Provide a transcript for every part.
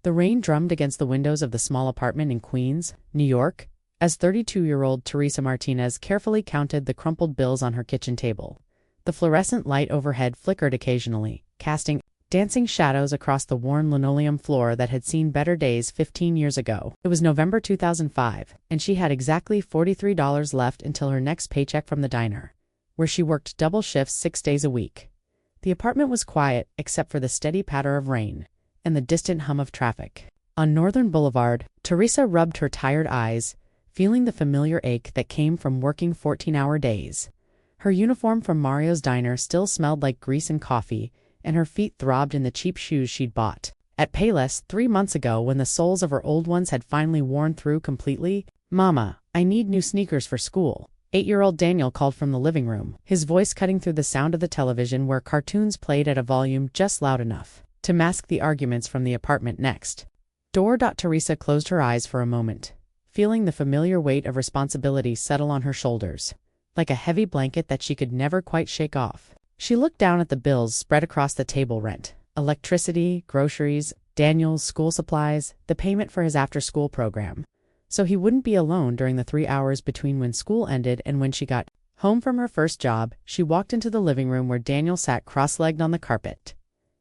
The rain drummed against the windows of the small apartment in Queens, New York, as 32-year-old Teresa Martinez carefully counted the crumpled bills on her kitchen table. The fluorescent light overhead flickered occasionally, casting dancing shadows across the worn linoleum floor that had seen better days 15 years ago. It was November 2005, and she had exactly $43 left until her next paycheck from the diner, where she worked double shifts 6 days a week. The apartment was quiet except for the steady patter of rain and the distant hum of traffic. On Northern Boulevard, Teresa rubbed her tired eyes, feeling the familiar ache that came from working 14-hour days. Her uniform from Mario's diner still smelled like grease and coffee, and her feet throbbed in the cheap shoes she'd bought at Payless 3 months ago when the soles of her old ones had finally worn through completely. "Mama, I need new sneakers for school," 8-year-old Daniel called from the living room, his voice cutting through the sound of the television where cartoons played at a volume just loud enough to mask the arguments from the apartment next door. Teresa closed her eyes for a moment, feeling the familiar weight of responsibility settle on her shoulders, like a heavy blanket that she could never quite shake off. She looked down at the bills spread across the table: rent, electricity, groceries, Daniel's school supplies, the payment for his after-school program, so he wouldn't be alone during the 3 hours between when school ended and when she got home from her first job. She walked into the living room where Daniel sat cross-legged on the carpet,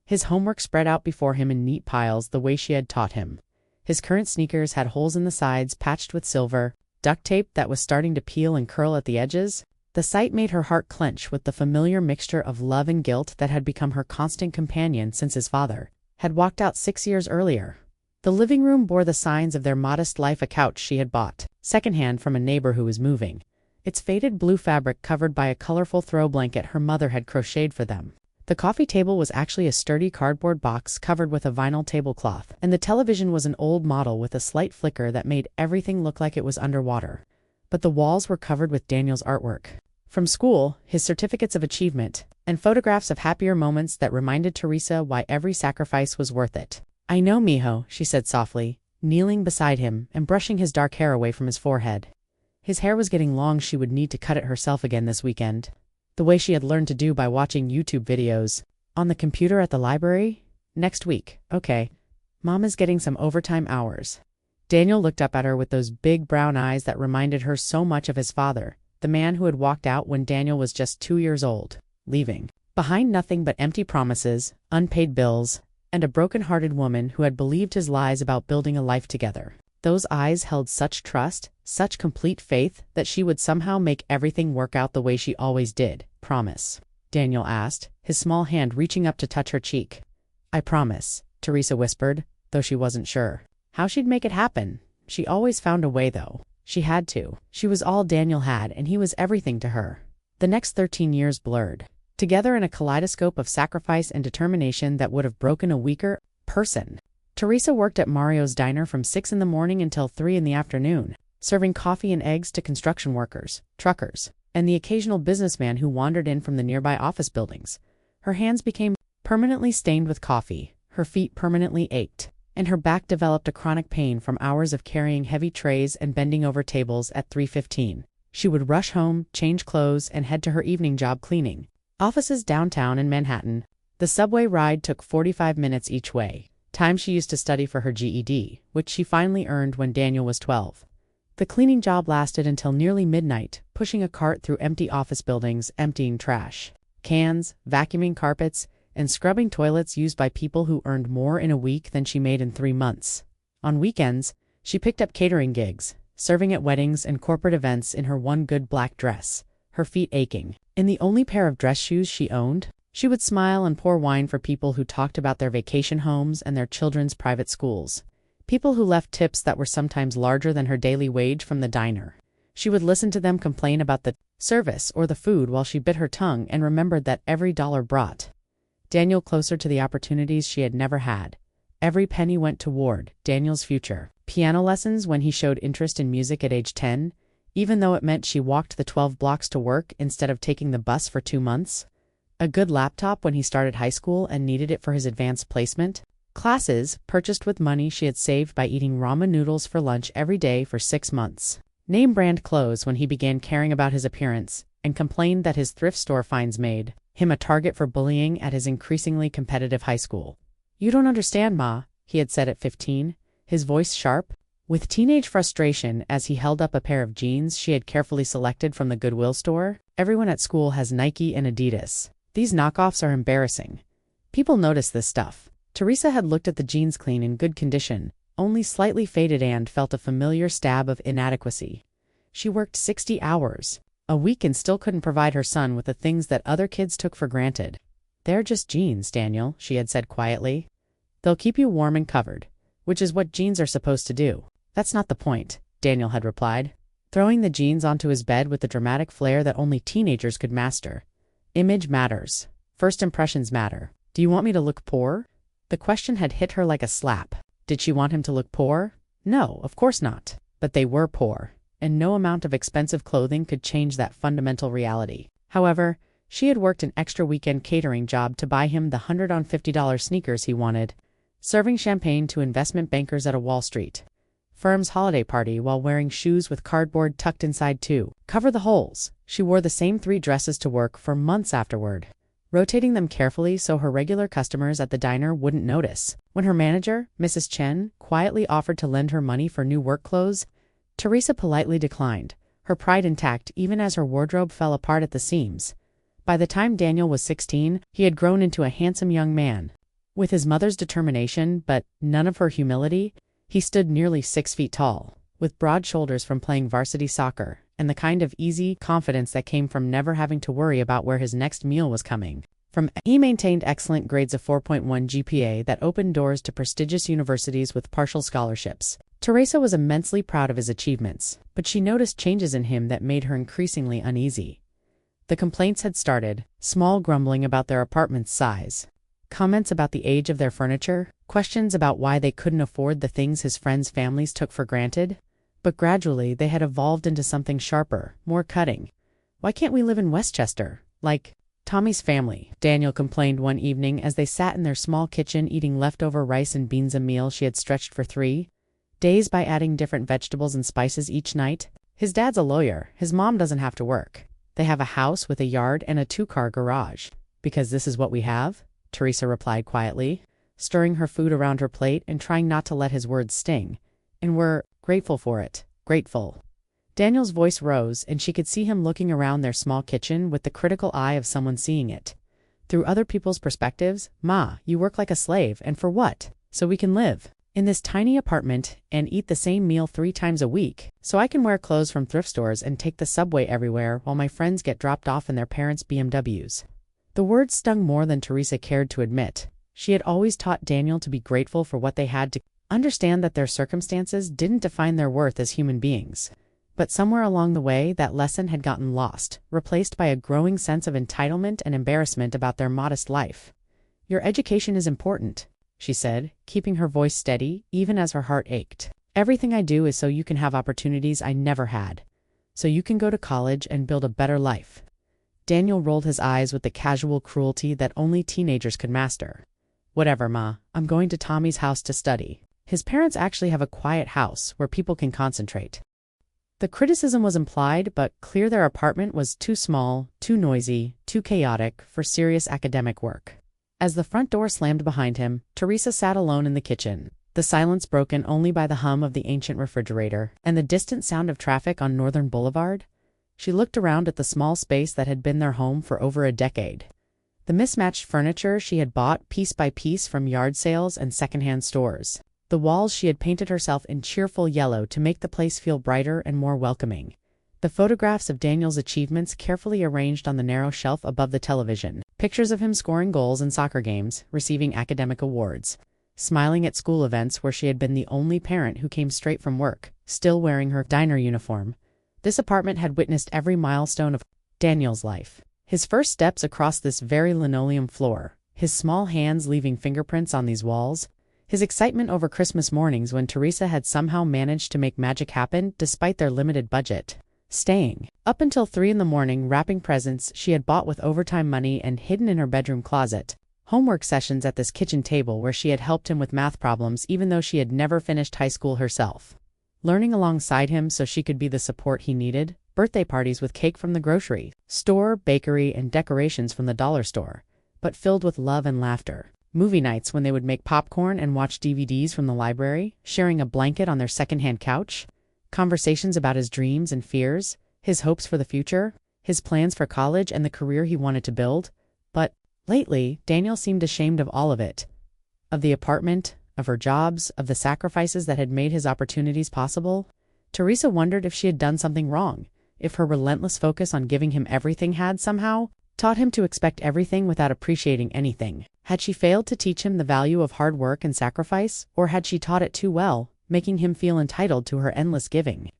his homework spread out before him in neat piles the way she had taught him. His current sneakers had holes in the sides patched with silver duct tape that was starting to peel and curl at the edges. The sight made her heart clench with the familiar mixture of love and guilt that had become her constant companion since his father had walked out 6 years earlier. The living room bore the signs of their modest life: a couch she had bought secondhand from a neighbor who was moving, its faded blue fabric covered by a colorful throw blanket her mother had crocheted for them. The coffee table was actually a sturdy cardboard box covered with a vinyl tablecloth, and the television was an old model with a slight flicker that made everything look like it was underwater. But the walls were covered with Daniel's artwork from school, his certificates of achievement, and photographs of happier moments that reminded Teresa why every sacrifice was worth it. "I know, mijo," she said softly, kneeling beside him and brushing his dark hair away from his forehead. His hair was getting long. She would need to cut it herself again this weekend, the way she had learned to do by watching YouTube videos on the computer at the library. "Next week, okay. Mama's getting some overtime hours." Daniel looked up at her with those big brown eyes that reminded her so much of his father, the man who had walked out when Daniel was just 2 years old, leaving behind nothing but empty promises, unpaid bills, and a broken-hearted woman who had believed his lies about building a life together. Those eyes held such trust, such complete faith that she would somehow make everything work out the way she always did. "Promise?" Daniel asked, his small hand reaching up to touch her cheek. "I promise," Teresa whispered, though she wasn't sure how she'd make it happen. She always found a way, though. She had to. She was all Daniel had, and he was everything to her. The next 13 years blurred together in a kaleidoscope of sacrifice and determination that would have broken a weaker person. Teresa worked at Mario's diner from 6 in the morning until 3 in the afternoon, serving coffee and eggs to construction workers, truckers, and the occasional businessman who wandered in from the nearby office buildings. Her hands became permanently stained with coffee, her feet permanently ached, and her back developed a chronic pain from hours of carrying heavy trays and bending over tables. At 3:15, she would rush home, change clothes, and head to her evening job cleaning offices downtown in Manhattan. The subway ride took 45 minutes each way, time she used to study for her GED, which she finally earned when Daniel was 12. The cleaning job lasted until nearly midnight, pushing a cart through empty office buildings, emptying trash cans, vacuuming carpets, and scrubbing toilets used by people who earned more in a week than she made in 3 months. On weekends, she picked up catering gigs, serving at weddings and corporate events in her one good black dress, her feet aching. In the only pair of dress shoes she owned, she would smile and pour wine for people who talked about their vacation homes and their children's private schools. People who left tips that were sometimes larger than her daily wage from the diner. She would listen to them complain about the service or the food while she bit her tongue and remembered that every dollar brought Daniel closer to the opportunities she had never had. Every penny went toward Daniel's future. Piano lessons when he showed interest in music at age 10, even though it meant she walked the 12 blocks to work instead of taking the bus for 2 months. A good laptop when he started high school and needed it for his advanced placement. Classes purchased with money she had saved by eating ramen noodles for lunch every day for 6 months. Name-brand clothes when he began caring about his appearance and complained that his thrift store finds made him a target for bullying at his increasingly competitive high school. "You don't understand, Ma," he had said at 15, his voice sharp, with teenage frustration as he held up a pair of jeans she had carefully selected from the Goodwill store. Everyone at school has Nike and Adidas. These knockoffs are embarrassing. People notice this stuff. Teresa had looked at the jeans clean in good condition, only slightly faded, and felt a familiar stab of inadequacy. She worked 60 hours a week and still couldn't provide her son with the things that other kids took for granted. "They're just jeans, Daniel," she had said quietly. "They'll keep you warm and covered, which is what jeans are supposed to do." "That's not the point," Daniel had replied, throwing the jeans onto his bed with the dramatic flair that only teenagers could master. "Image matters. First impressions matter. Do you want me to look poor?" The question had hit her like a slap. Did she want him to look poor? No, of course not. But they were poor, and no amount of expensive clothing could change that fundamental reality. However, she had worked an extra weekend catering job to buy him the $150 sneakers he wanted, serving champagne to investment bankers at a Wall Street firm's holiday party while wearing shoes with cardboard tucked inside to cover the holes. She wore the same 3 dresses to work for months afterward, rotating them carefully so her regular customers at the diner wouldn't notice. When her manager, Mrs. Chen, quietly offered to lend her money for new work clothes, Teresa politely declined, her pride intact even as her wardrobe fell apart at the seams. By the time Daniel was 16, he had grown into a handsome young man. With his mother's determination, but none of her humility, he stood nearly 6 feet tall, with broad shoulders from playing varsity soccer, and the kind of easy confidence that came from never having to worry about where his next meal was coming. He maintained excellent grades of 4.1 GPA that opened doors to prestigious universities with partial scholarships. Teresa was immensely proud of his achievements, but she noticed changes in him that made her increasingly uneasy. The complaints had started, small grumbling about their apartment's size, comments about the age of their furniture, questions about why they couldn't afford the things his friends' families took for granted. But gradually they had evolved into something sharper, more cutting. "Why can't we live in Westchester, like Tommy's family?" Daniel complained one evening as they sat in their small kitchen eating leftover rice and beans, a meal she had stretched for 3 days by adding different vegetables and spices each night. "His dad's a lawyer. His mom doesn't have to work. They have a house with a yard and a 2-car garage." "Because this is what we have?" Teresa replied quietly, stirring her food around her plate and trying not to let his words sting. "And we're grateful for it. Grateful." Daniel's voice rose, and she could see him looking around their small kitchen with the critical eye of someone seeing it through other people's perspectives. "Ma, you work like a slave, and for what? So we can live in this tiny apartment and eat the same meal 3 times a week, so I can wear clothes from thrift stores and take the subway everywhere while my friends get dropped off in their parents' BMWs. The words stung more than Teresa cared to admit. She had always taught Daniel to be grateful for what they had, to understand that their circumstances didn't define their worth as human beings. But somewhere along the way, that lesson had gotten lost, replaced by a growing sense of entitlement and embarrassment about their modest life. "Your education is important," she said, keeping her voice steady, even as her heart ached. "Everything I do is so you can have opportunities I never had. So you can go to college and build a better life." Daniel rolled his eyes with the casual cruelty that only teenagers could master. "Whatever, Ma. I'm going to Tommy's house to study. His parents actually have a quiet house where people can concentrate." The criticism was implied, but clear their apartment was too small, too noisy, too chaotic for serious academic work. As the front door slammed behind him, Teresa sat alone in the kitchen, the silence broken only by the hum of the ancient refrigerator and the distant sound of traffic on Northern Boulevard. She looked around at the small space that had been their home for over a decade. The mismatched furniture she had bought piece by piece from yard sales and secondhand stores. The walls she had painted herself in cheerful yellow to make the place feel brighter and more welcoming. The photographs of Daniel's achievements carefully arranged on the narrow shelf above the television. Pictures of him scoring goals in soccer games, receiving academic awards, smiling at school events where she had been the only parent who came straight from work, still wearing her diner uniform. This apartment had witnessed every milestone of Daniel's life. His first steps across this very linoleum floor, his small hands leaving fingerprints on these walls, his excitement over Christmas mornings when Teresa had somehow managed to make magic happen despite their limited budget. Staying up until 3 a.m. wrapping presents she had bought with overtime money and hidden in her bedroom closet. Homework sessions at this kitchen table where she had helped him with math problems even though she had never finished high school herself. Learning alongside him so she could be the support he needed. Birthday parties with cake from the grocery store, bakery, and decorations from the dollar store, but filled with love and laughter. movie nights when they would make popcorn and watch DVDs from the library, sharing a blanket on their secondhand couch, conversations about his dreams and fears, his hopes for the future, his plans for college and the career he wanted to build. But lately, Daniel seemed ashamed of all of it. Of the apartment, of her jobs, of the sacrifices that had made his opportunities possible. Teresa wondered if she had done something wrong, if her relentless focus on giving him everything had somehow taught him to expect everything without appreciating anything. Had she failed to teach him the value of hard work and sacrifice, or had she taught it too well, making him feel entitled to her endless giving?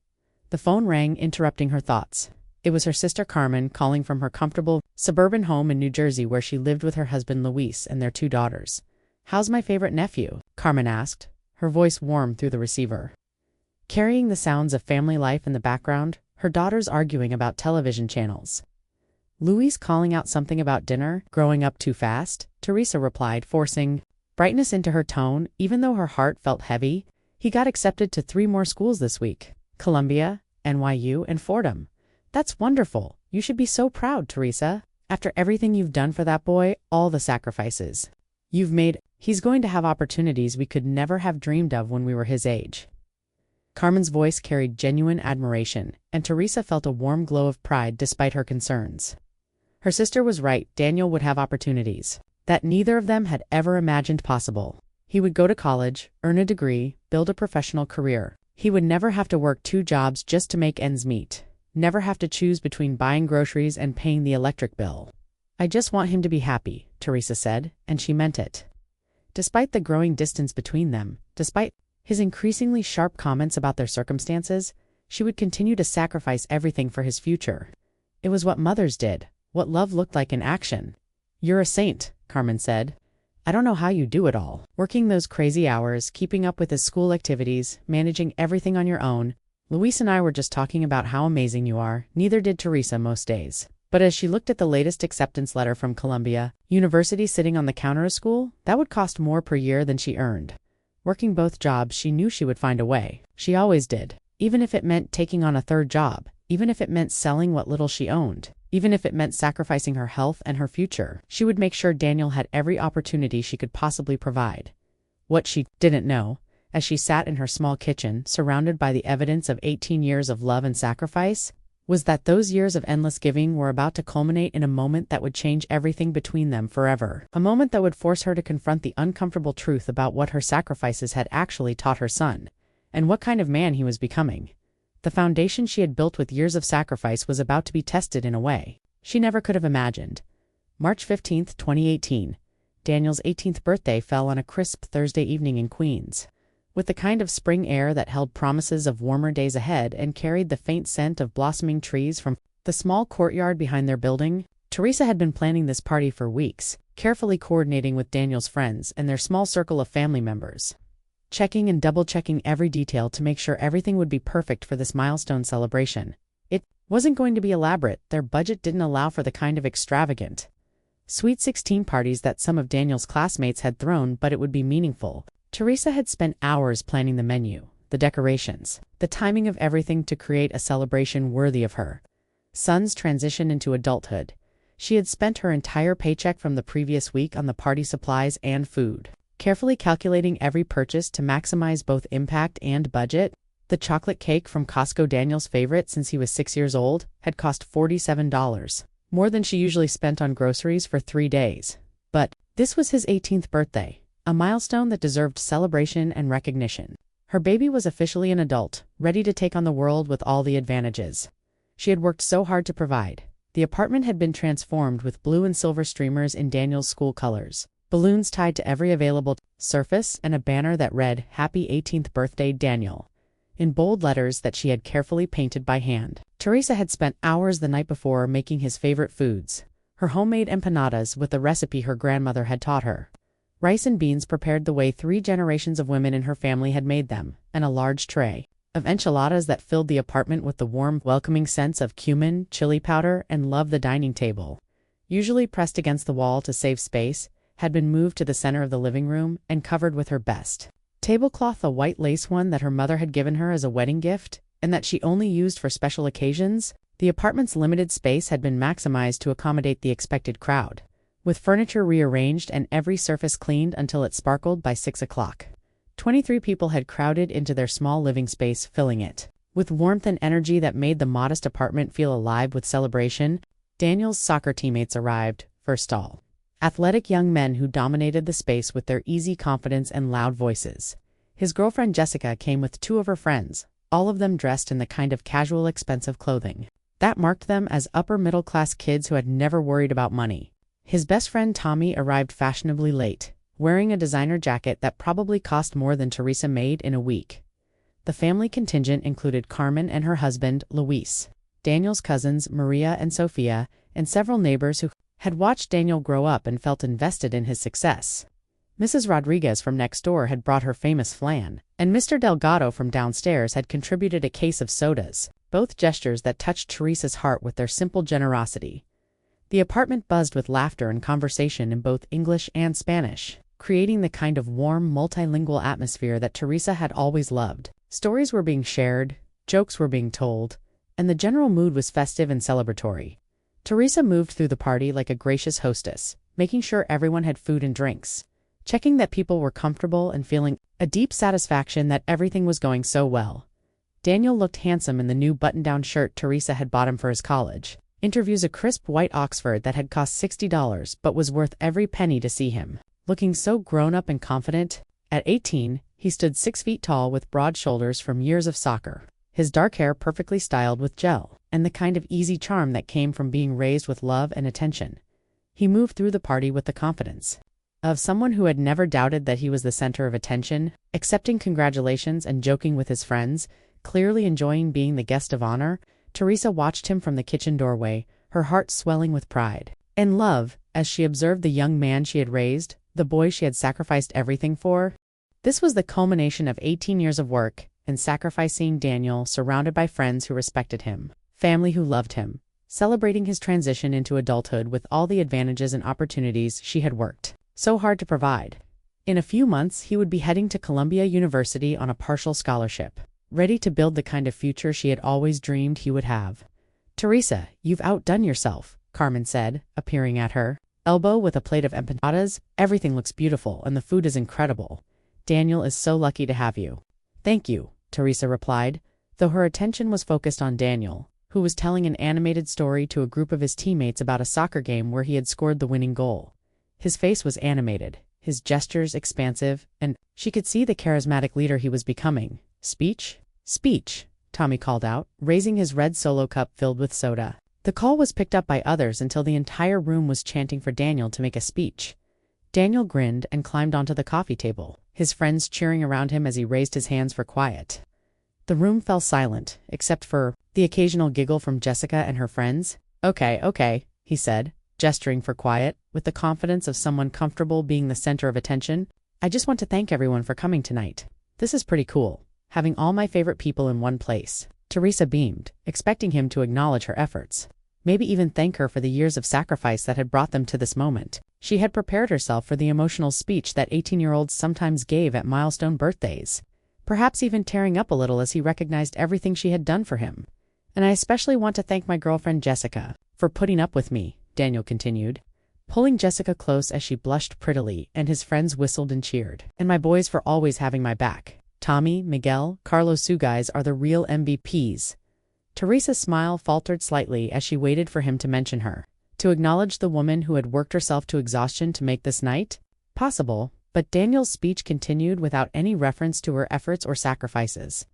The phone rang, interrupting her thoughts. It was her sister Carmen calling from her comfortable suburban home in New Jersey where she lived with her husband Luis and their 2 daughters. "How's my favorite nephew?" Carmen asked, her voice warm through the receiver. Carrying the sounds of family life in the background, her daughters arguing about television channels. Luis calling out something about dinner, growing up too fast, Teresa replied, forcing brightness into her tone, even though her heart felt heavy. "He got accepted to 3 more schools this week. Columbia, NYU, and Fordham. That's wonderful. You should be so proud, Teresa. After everything you've done for that boy, all the sacrifices you've made, he's going to have opportunities we could never have dreamed of when we were his age." Carmen's voice carried genuine admiration, and Teresa felt a warm glow of pride despite her concerns. Her sister was right. Daniel would have opportunities that neither of them had ever imagined possible. He would go to college, earn a degree, build a professional career. He would never have to work 2 jobs just to make ends meet. Never have to choose between buying groceries and paying the electric bill. "I just want him to be happy," Teresa said, and she meant it. Despite the growing distance between them, despite his increasingly sharp comments about their circumstances, she would continue to sacrifice everything for his future. It was what mothers did, what love looked like in action. "You're a saint," Carmen said. "I don't know how you do it all. Working those crazy hours, keeping up with his school activities, managing everything on your own. Luis and I were just talking about how amazing you are." Neither did Teresa most days. But as she looked at the latest acceptance letter from Columbia University sitting on the counter of school, that would cost more per year than she earned. Working both jobs, she knew she would find a way. She always did. Even if it meant taking on a 3rd job, even if it meant selling what little she owned, even if it meant sacrificing her health and her future, she would make sure Daniel had every opportunity she could possibly provide. What she didn't know, as she sat in her small kitchen, surrounded by the evidence of 18 years of love and sacrifice, was that those years of endless giving were about to culminate in a moment that would change everything between them forever. A moment that would force her to confront the uncomfortable truth about what her sacrifices had actually taught her son, and what kind of man he was becoming. The foundation she had built with years of sacrifice was about to be tested in a way she never could have imagined. March 15, 2018. Daniel's 18th birthday fell on a crisp Thursday evening in Queens. With the kind of spring air that held promises of warmer days ahead and carried the faint scent of blossoming trees from the small courtyard behind their building, Teresa had been planning this party for weeks, carefully coordinating with Daniel's friends and their small circle of family members, checking and double-checking every detail to make sure everything would be perfect for this milestone celebration. It wasn't going to be elaborate. Their budget didn't allow for the kind of extravagant Sweet 16 parties that some of Daniel's classmates had thrown, but it would be meaningful. Teresa had spent hours planning the menu, the decorations, the timing of everything to create a celebration worthy of her son's transition into adulthood. She had spent her entire paycheck from the previous week on the party supplies and food, carefully calculating every purchase to maximize both impact and budget. The chocolate cake from Costco, Daniel's favorite since he was 6 years old, had cost $47, more than she usually spent on groceries for 3 days. But this was his 18th birthday. A milestone that deserved celebration and recognition. Her baby was officially an adult, ready to take on the world with all the advantages she had worked so hard to provide. The apartment had been transformed with blue and silver streamers in Daniel's school colors, balloons tied to every available surface, and a banner that read, "Happy 18th Birthday, Daniel," in bold letters that she had carefully painted by hand. Teresa had spent hours the night before making his favorite foods, her homemade empanadas with the recipe her grandmother had taught her. Rice and beans prepared the way 3 generations of women in her family had made them, and a large tray of enchiladas that filled the apartment with the warm, welcoming scents of cumin, chili powder, and love. The dining table, usually pressed against the wall to save space, had been moved to the center of the living room and covered with her best tablecloth, a white lace one that her mother had given her as a wedding gift, and that she only used for special occasions. The apartment's limited space had been maximized to accommodate the expected crowd. with furniture rearranged and every surface cleaned until it sparkled by 6 o'clock. 23 people had crowded into their small living space, filling it with warmth and energy that made the modest apartment feel alive with celebration. Daniel's soccer teammates arrived, first all. Athletic young men who dominated the space with their easy confidence and loud voices. His girlfriend Jessica came with 2 of her friends, all of them dressed in the kind of casual, expensive clothing that marked them as upper-middle-class kids who had never worried about money. His best friend Tommy arrived fashionably late, wearing a designer jacket that probably cost more than Teresa made in a week. The family contingent included Carmen and her husband, Luis, Daniel's cousins, Maria and Sofia, and several neighbors who had watched Daniel grow up and felt invested in his success. Mrs. Rodriguez from next door had brought her famous flan, and Mr. Delgado from downstairs had contributed a case of sodas, both gestures that touched Teresa's heart with their simple generosity. The apartment buzzed with laughter and conversation in both English and Spanish, creating the kind of warm, multilingual atmosphere that Teresa had always loved. Stories were being shared, jokes were being told, and the general mood was festive and celebratory. Teresa moved through the party like a gracious hostess, making sure everyone had food and drinks, checking that people were comfortable and feeling a deep satisfaction that everything was going so well. Daniel looked handsome in the new button-down shirt Teresa had bought him for his college interviews, a crisp white Oxford that had cost $60 but was worth every penny to see him. Looking so grown-up and confident, at 18, he stood 6 feet tall with broad shoulders from years of soccer, his dark hair perfectly styled with gel, and the kind of easy charm that came from being raised with love and attention. He moved through the party with the confidence of someone who had never doubted that he was the center of attention, accepting congratulations and joking with his friends, clearly enjoying being the guest of honor. Teresa watched him from the kitchen doorway, her heart swelling with pride and love as she observed the young man she had raised, the boy she had sacrificed everything for. This was the culmination of 18 years of work and sacrifice, seeing Daniel surrounded by friends who respected him, family who loved him, celebrating his transition into adulthood with all the advantages and opportunities she had worked so hard to provide. In a few months, he would be heading to Columbia University on a partial scholarship, ready to build the kind of future she had always dreamed he would have. "Teresa, you've outdone yourself," Carmen said, appearing at her elbow with a plate of empanadas. "Everything looks beautiful and the food is incredible. Daniel is so lucky to have you." "Thank you," Teresa replied, though her attention was focused on Daniel, who was telling an animated story to a group of his teammates about a soccer game where he had scored the winning goal. His face was animated, his gestures expansive, and she could see the charismatic leader he was becoming. "Speech? Speech," Tommy called out, raising his red Solo cup filled with soda. The call was picked up by others until the entire room was chanting for Daniel to make a speech. Daniel grinned and climbed onto the coffee table, his friends cheering around him as he raised his hands for quiet. The room fell silent, except for the occasional giggle from Jessica and her friends. Okay, he said, gesturing for quiet, with the confidence of someone comfortable being the center of attention. "I just want to thank everyone for coming tonight. This is pretty cool, having all my favorite people in one place." Teresa beamed, expecting him to acknowledge her efforts, maybe even thank her for the years of sacrifice that had brought them to this moment. She had prepared herself for the emotional speech that 18-year-olds sometimes gave at milestone birthdays, perhaps even tearing up a little as he recognized everything she had done for him. "And I especially want to thank my girlfriend Jessica for putting up with me," Daniel continued, pulling Jessica close as she blushed prettily, and his friends whistled and cheered. "And my boys for always having my back. Tommy, Miguel, Carlos, you guys are the real MVPs." Teresa's smile faltered slightly as she waited for him to mention her, to acknowledge the woman who had worked herself to exhaustion to make this night possible, but Daniel's speech continued without any reference to her efforts or sacrifices.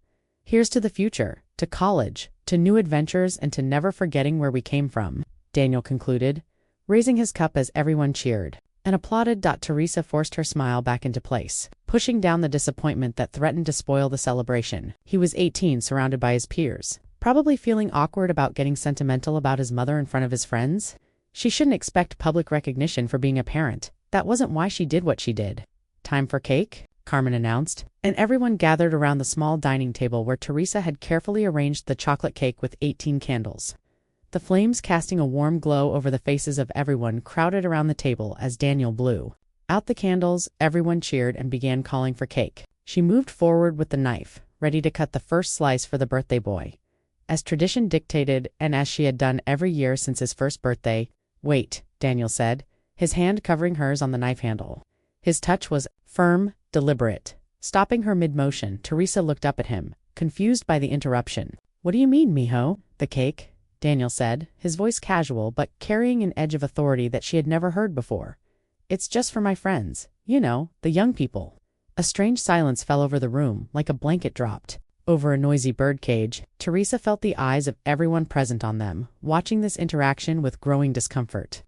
"Here's to the future, to college, to new adventures, and to never forgetting where we came from," Daniel concluded, raising his cup as everyone cheered and applauded. Teresa forced her smile back into place, pushing down the disappointment that threatened to spoil the celebration. He was 18, surrounded by his peers, probably feeling awkward about getting sentimental about his mother in front of his friends. She shouldn't expect public recognition for being a parent. That wasn't why she did what she did. "Time for cake," Carmen announced, and everyone gathered around the small dining table where Teresa had carefully arranged the chocolate cake with 18 candles. The flames casting a warm glow over the faces of everyone crowded around the table as Daniel blew out the candles. Everyone cheered and began calling for cake. She moved forward with the knife, ready to cut the first slice for the birthday boy, as tradition dictated and as she had done every year since his first birthday. "Wait," Daniel said, his hand covering hers on the knife handle. His touch was firm, deliberate. Stopping her mid-motion, Teresa looked up at him, confused by the interruption. "What do you mean, mijo?" "The cake," Daniel said, his voice casual but carrying an edge of authority that she had never heard before. "It's just for my friends. You know, the young people." A strange silence fell over the room, like a blanket dropped over a noisy birdcage. Teresa felt the eyes of everyone present on them, watching this interaction with growing discomfort.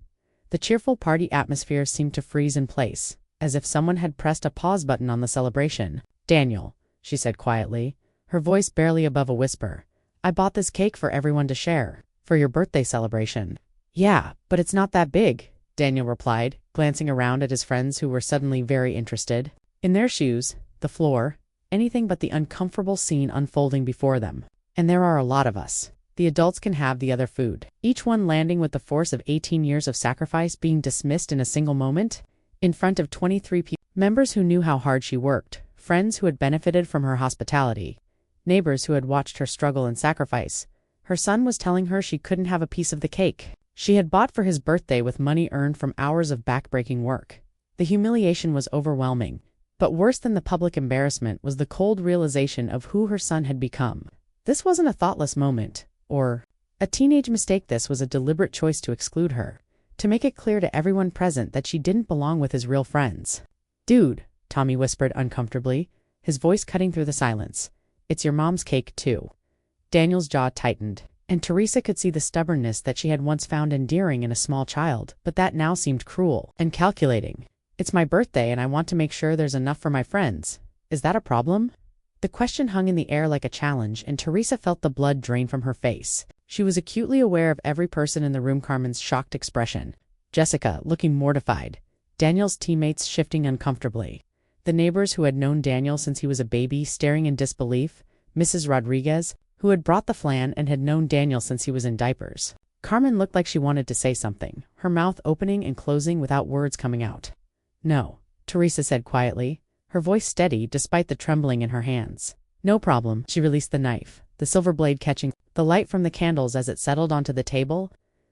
The cheerful party atmosphere seemed to freeze in place, as if someone had pressed a pause button on the celebration. "Daniel," she said quietly, her voice barely above a whisper, "I bought this cake for everyone to share, for your birthday celebration." "Yeah, but it's not that big," Daniel replied, glancing around at his friends who were suddenly very interested. In their shoes, the floor, anything but the uncomfortable scene unfolding before them. "And there are a lot of us. The adults can have the other food." Each one landing with the force of 18 years of sacrifice being dismissed in a single moment, in front of 23 people. Members who knew how hard she worked, friends who had benefited from her hospitality, neighbors who had watched her struggle and sacrifice. Her son was telling her she couldn't have a piece of the cake she had bought for his birthday with money earned from hours of back-breaking work. The humiliation was overwhelming, but worse than the public embarrassment was the cold realization of who her son had become. This wasn't a thoughtless moment, or a teenage mistake. This was a deliberate choice to exclude her, to make it clear to everyone present that she didn't belong with his real friends. "Dude," Tommy whispered uncomfortably, his voice cutting through the silence, "it's your mom's cake, too." Daniel's jaw tightened, and Teresa could see the stubbornness that she had once found endearing in a small child, but that now seemed cruel and calculating. "It's my birthday and I want to make sure there's enough for my friends. Is that a problem?" The question hung in the air like a challenge, and Teresa felt the blood drain from her face. She was acutely aware of every person in the room. Carmen's shocked expression, Jessica looking mortified, Daniel's teammates shifting uncomfortably, the neighbors who had known Daniel since he was a baby staring in disbelief, Mrs. Rodriguez, who had brought the flan and had known Daniel since he was in diapers. Carmen looked like she wanted to say something, her mouth opening and closing without words coming out. "No," Teresa said quietly, her voice steady despite the trembling in her hands. "No problem." She released the knife, the silver blade catching the light from the candles as it settled onto the table.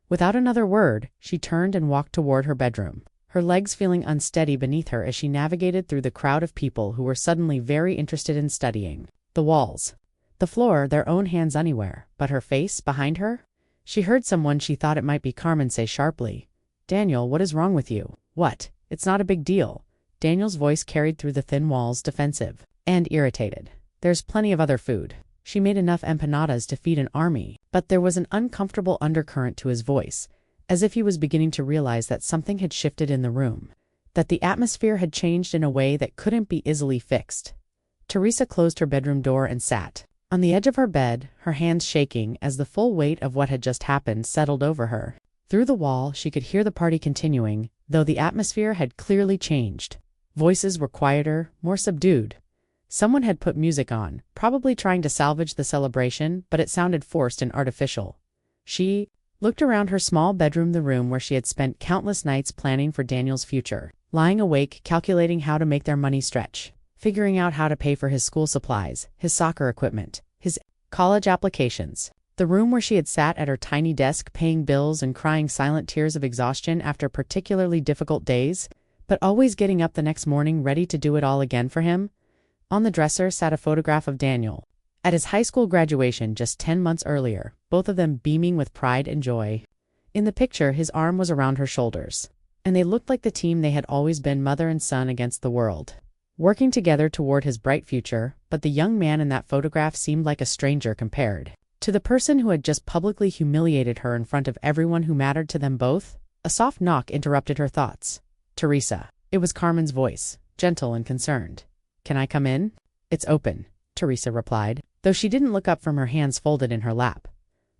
Without another word, she turned and walked toward her bedroom, her legs feeling unsteady beneath her as she navigated through the crowd of people who were suddenly very interested in studying. The walls, the floor, their own hands anywhere, but her face, behind her? She heard someone she thought it might be Carmen say sharply, "Daniel, what is wrong with you?" "What? It's not a big deal." Daniel's voice carried through the thin walls, defensive and irritated. "There's plenty of other food. She made enough empanadas to feed an army." But there was an uncomfortable undercurrent to his voice, as if he was beginning to realize that something had shifted in the room, that the atmosphere had changed in a way that couldn't be easily fixed. Teresa closed her bedroom door and sat on the edge of her bed, her hands shaking as the full weight of what had just happened settled over her. Through the wall, she could hear the party continuing, though the atmosphere had clearly changed. Voices were quieter, more subdued. Someone had put music on, probably trying to salvage the celebration, but it sounded forced and artificial. She looked around her small bedroom, the room where she had spent countless nights planning for Daniel's future, lying awake, calculating how to make their money stretch, figuring out how to pay for his school supplies, his soccer equipment, his college applications. The room where she had sat at her tiny desk paying bills and crying silent tears of exhaustion after particularly difficult days, but always getting up the next morning ready to do it all again for him. On the dresser sat a photograph of Daniel at his high school graduation just 10 months earlier, both of them beaming with pride and joy. In the picture, his arm was around her shoulders, and they looked like the team they had always been, mother and son against the world, working together toward his bright future. But the young man in that photograph seemed like a stranger compared to the person who had just publicly humiliated her in front of everyone who mattered to them both. A soft knock interrupted her thoughts. "Teresa." It was Carmen's voice, gentle and concerned. "Can I come in?" "It's open," Teresa replied, though she didn't look up from her hands folded in her lap.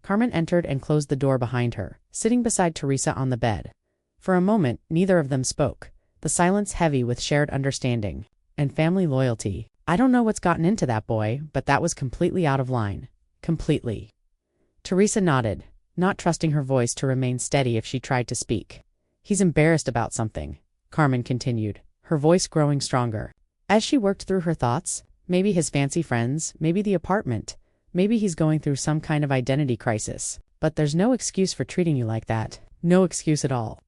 Carmen entered and closed the door behind her, sitting beside Teresa on the bed. For a moment, neither of them spoke, the silence heavy with shared understanding and family loyalty. "I don't know what's gotten into that boy, but that was completely out of line. Completely." Teresa nodded, not trusting her voice to remain steady if she tried to speak. "He's embarrassed about something," Carmen continued, her voice growing stronger. As she worked through her thoughts, maybe his fancy friends, maybe the apartment, maybe he's going through some kind of identity crisis. "But there's no excuse for treating you like that. No excuse at all."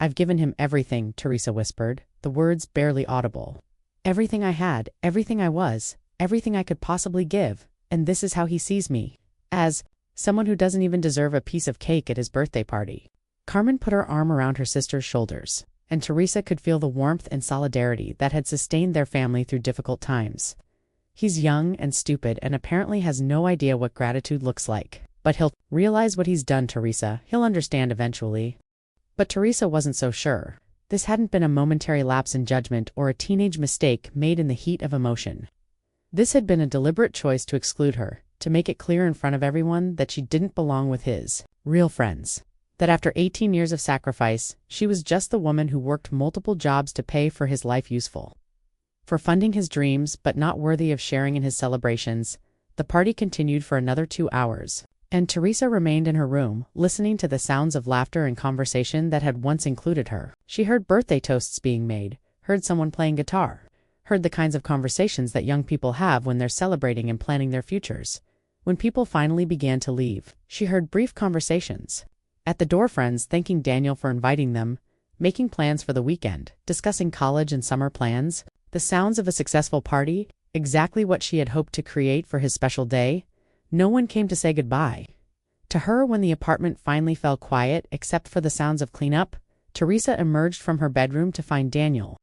I've given him everything, Teresa whispered, the words barely audible. Everything I had, everything I was, everything I could possibly give, and this is how he sees me. As someone who doesn't even deserve a piece of cake at his birthday party. Carmen put her arm around her sister's shoulders, and Teresa could feel the warmth and solidarity that had sustained their family through difficult times. He's young and stupid and apparently has no idea what gratitude looks like. But he'll realize what he's done, Teresa. He'll understand eventually. But Teresa wasn't so sure. This hadn't been a momentary lapse in judgment or a teenage mistake made in the heat of emotion. This had been a deliberate choice to exclude her, to make it clear in front of everyone that she didn't belong with his real friends. That after 18 years of sacrifice, she was just the woman who worked multiple jobs to pay for his life useful. For funding his dreams, but not worthy of sharing in his celebrations, the party continued for another 2 hours. And Teresa remained in her room, listening to the sounds of laughter and conversation that had once included her. She heard birthday toasts being made, heard someone playing guitar, heard the kinds of conversations that young people have when they're celebrating and planning their futures. When people finally began to leave, she heard brief conversations. At the door, friends thanking Daniel for inviting them, making plans for the weekend, discussing college and summer plans, the sounds of a successful party, exactly what she had hoped to create for his special day. No one came to say goodbye. To her, when the apartment finally fell quiet, except for the sounds of cleanup, Teresa emerged from her bedroom to find Daniel,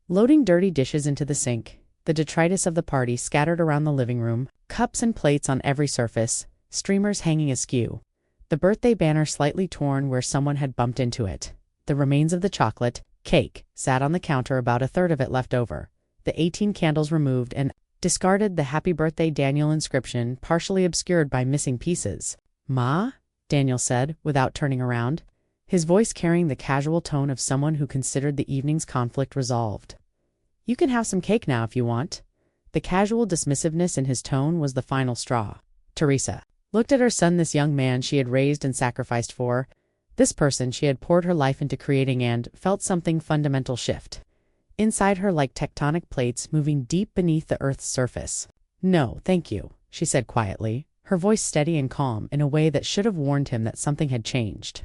loading dirty dishes into the sink, the detritus of the party scattered around the living room, cups and plates on every surface, streamers hanging askew, the birthday banner slightly torn where someone had bumped into it, the remains of the chocolate cake sat on the counter, about a third of it left over, the 18 candles removed and discarded, the Happy Birthday Daniel inscription partially obscured by missing pieces. "Ma?" Daniel said, without turning around, his voice carrying the casual tone of someone who considered the evening's conflict resolved. "You can have some cake now if you want." The casual dismissiveness in his tone was the final straw. Teresa looked at her son, this young man she had raised and sacrificed for, this person she had poured her life into creating, and felt something fundamental shift inside her, like tectonic plates moving deep beneath the earth's surface. "No, thank you," she said quietly, her voice steady and calm in a way that should have warned him that something had changed.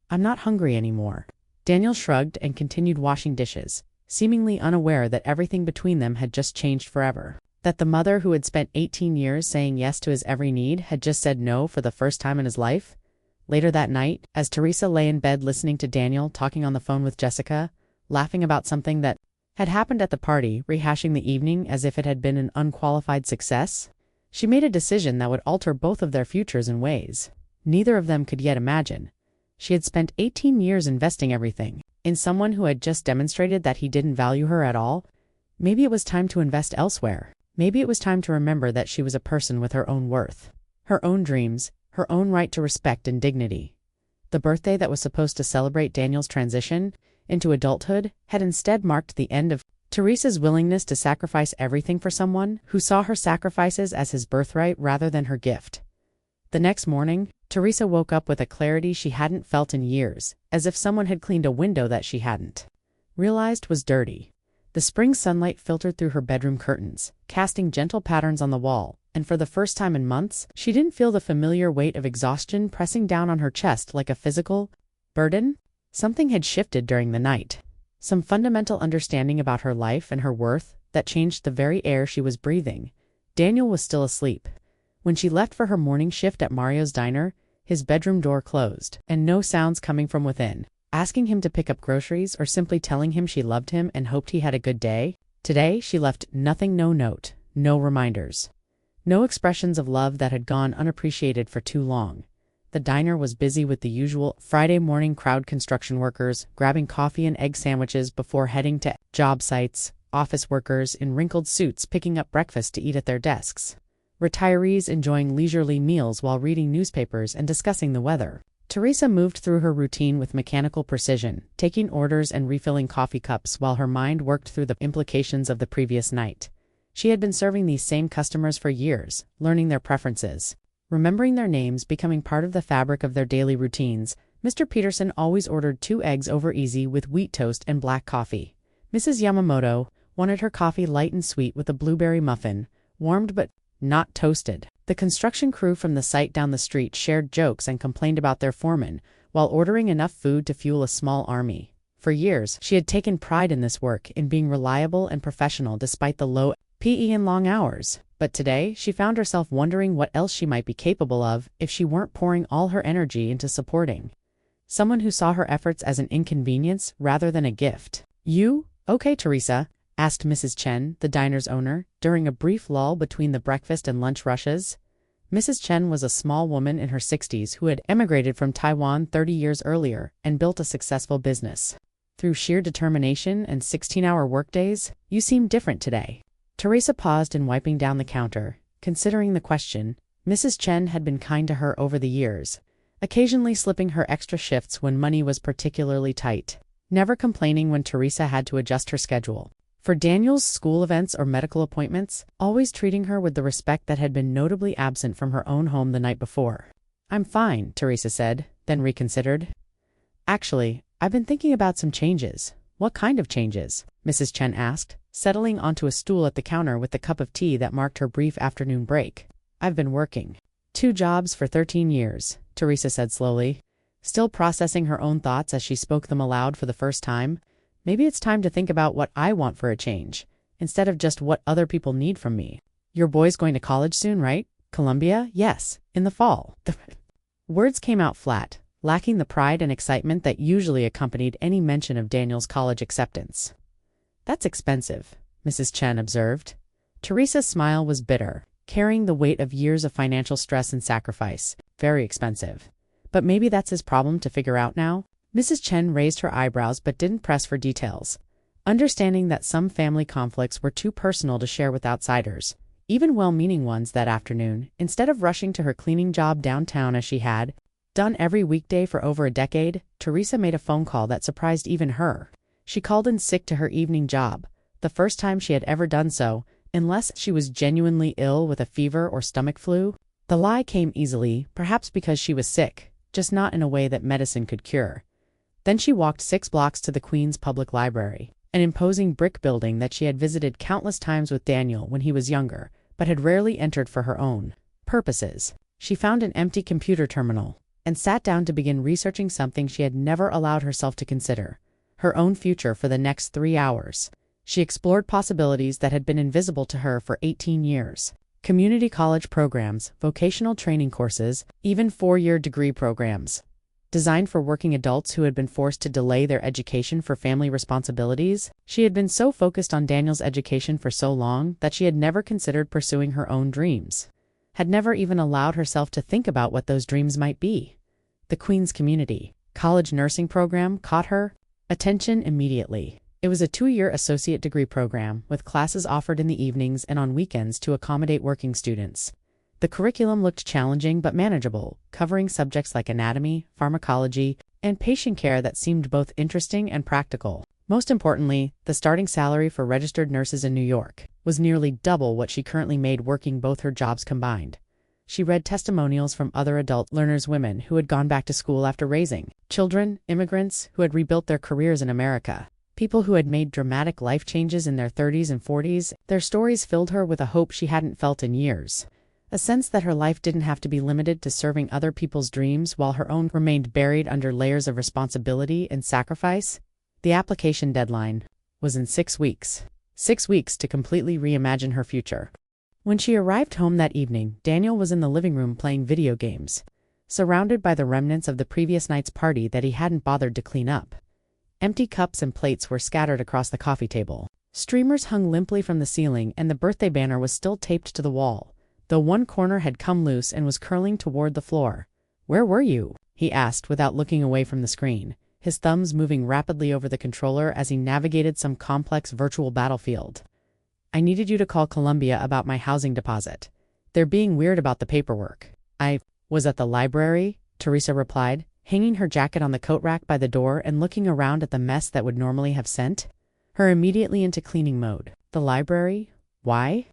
"I'm not hungry anymore." Daniel shrugged and continued washing dishes, seemingly unaware that everything between them had just changed forever. That the mother who had spent 18 years saying yes to his every need had just said no for the first time in his life. Later that night, as Teresa lay in bed listening to Daniel talking on the phone with Jessica, laughing about something that had happened at the party, rehashing the evening as if it had been an unqualified success, she made a decision that would alter both of their futures in ways neither of them could yet imagine. She had spent 18 years investing everything in someone who had just demonstrated that he didn't value her at all. Maybe it was time to invest elsewhere. Maybe it was time to remember that she was a person with her own worth, her own dreams, her own right to respect and dignity. The birthday that was supposed to celebrate Daniel's transition into adulthood had instead marked the end of Teresa's willingness to sacrifice everything for someone who saw her sacrifices as his birthright rather than her gift. The next morning, Teresa woke up with a clarity she hadn't felt in years, as if someone had cleaned a window that she hadn't realized was dirty. The spring sunlight filtered through her bedroom curtains, casting gentle patterns on the wall, and for the first time in months, she didn't feel the familiar weight of exhaustion pressing down on her chest like a physical burden. Something had shifted during the night. Some fundamental understanding about her life and her worth that changed the very air she was breathing. Daniel was still asleep. When she left for her morning shift at Mario's diner, his bedroom door closed, and no sounds coming from within, asking him to pick up groceries or simply telling him she loved him and hoped he had a good day. Today, she left nothing, no note, no reminders, no expressions of love that had gone unappreciated for too long. The diner was busy with the usual Friday morning crowd, construction workers grabbing coffee and egg sandwiches before heading to job sites, office workers in wrinkled suits picking up breakfast to eat at their desks, retirees enjoying leisurely meals while reading newspapers and discussing the weather. Teresa moved through her routine with mechanical precision, taking orders and refilling coffee cups while her mind worked through the implications of the previous night. She had been serving these same customers for years, learning their preferences, remembering their names, becoming part of the fabric of their daily routines. Mr. Peterson always ordered 2 eggs over easy with wheat toast and black coffee. Mrs. Yamamoto wanted her coffee light and sweet with a blueberry muffin, warmed but not toasted. The construction crew from the site down the street shared jokes and complained about their foreman, while ordering enough food to fuel a small army. For years, she had taken pride in this work, in being reliable and professional despite the low PE and long hours. But today, she found herself wondering what else she might be capable of if she weren't pouring all her energy into supporting someone who saw her efforts as an inconvenience rather than a gift. "You, okay, Teresa?" asked Mrs. Chen, the diner's owner, during a brief lull between the breakfast and lunch rushes. Mrs. Chen was a small woman in her 60s who had emigrated from Taiwan 30 years earlier and built a successful business. "Through sheer determination and 16-hour workdays, you seem different today." Teresa paused in wiping down the counter. Considering the question, Mrs. Chen had been kind to her over the years, occasionally slipping her extra shifts when money was particularly tight, never complaining when Teresa had to adjust her schedule for Daniel's school events or medical appointments, always treating her with the respect that had been notably absent from her own home the night before. "I'm fine," Teresa said, then reconsidered. "Actually, I've been thinking about some changes." "What kind of changes?" Mrs. Chen asked, settling onto a stool at the counter with the cup of tea that marked her brief afternoon break. "I've been working 2 jobs for 13 years, Teresa said slowly, still processing her own thoughts as she spoke them aloud for the first time. "Maybe it's time to think about what I want for a change, instead of just what other people need from me." "Your boy's going to college soon, right?" "Columbia? Yes, in the fall." The words came out flat, lacking the pride and excitement that usually accompanied any mention of Daniel's college acceptance. "That's expensive," Mrs. Chen observed. Teresa's smile was bitter, carrying the weight of years of financial stress and sacrifice. "Very expensive. But maybe that's his problem to figure out now." Mrs. Chen raised her eyebrows but didn't press for details, understanding that some family conflicts were too personal to share with outsiders, even well-meaning ones. That afternoon, instead of rushing to her cleaning job downtown as she had done every weekday for over a decade, Teresa made a phone call that surprised even her. She called in sick to her evening job, the first time she had ever done so, unless she was genuinely ill with a fever or stomach flu. The lie came easily, perhaps because she was sick, just not in a way that medicine could cure. Then she walked 6 blocks to the Queens Public Library, an imposing brick building that she had visited countless times with Daniel when he was younger, but had rarely entered for her own purposes. She found an empty computer terminal and sat down to begin researching something she had never allowed herself to consider: her own future. For the next 3 hours, she explored possibilities that had been invisible to her for 18 years. Community college programs, vocational training courses, even 4-year degree programs designed for working adults who had been forced to delay their education for family responsibilities. She had been so focused on Daniel's education for so long that she had never considered pursuing her own dreams, had never even allowed herself to think about what those dreams might be. The Queens Community College nursing program caught her attention immediately. It was a 2-year associate degree program, with classes offered in the evenings and on weekends to accommodate working students. The curriculum looked challenging but manageable, covering subjects like anatomy, pharmacology, and patient care that seemed both interesting and practical. Most importantly, the starting salary for registered nurses in New York was nearly double what she currently made working both her jobs combined. She read testimonials from other adult learners, women who had gone back to school after raising children, immigrants who had rebuilt their careers in America, people who had made dramatic life changes in their 30s and 40s. Their stories filled her with a hope she hadn't felt in years. A sense that her life didn't have to be limited to serving other people's dreams while her own remained buried under layers of responsibility and sacrifice. The application deadline was in 6 weeks. 6 weeks to completely reimagine her future. When she arrived home that evening, Daniel was in the living room playing video games, surrounded by the remnants of the previous night's party that he hadn't bothered to clean up. Empty cups and plates were scattered across the coffee table. Streamers hung limply from the ceiling, and the birthday banner was still taped to the wall, though one corner had come loose and was curling toward the floor. "Where were you?" he asked without looking away from the screen, his thumbs moving rapidly over the controller as he navigated some complex virtual battlefield. "I needed you to call Columbia about my housing deposit. They're being weird about the paperwork." "I was at the library," Teresa replied, hanging her jacket on the coat rack by the door and looking around at the mess that would normally have sent her immediately into cleaning mode. "The library? Why?"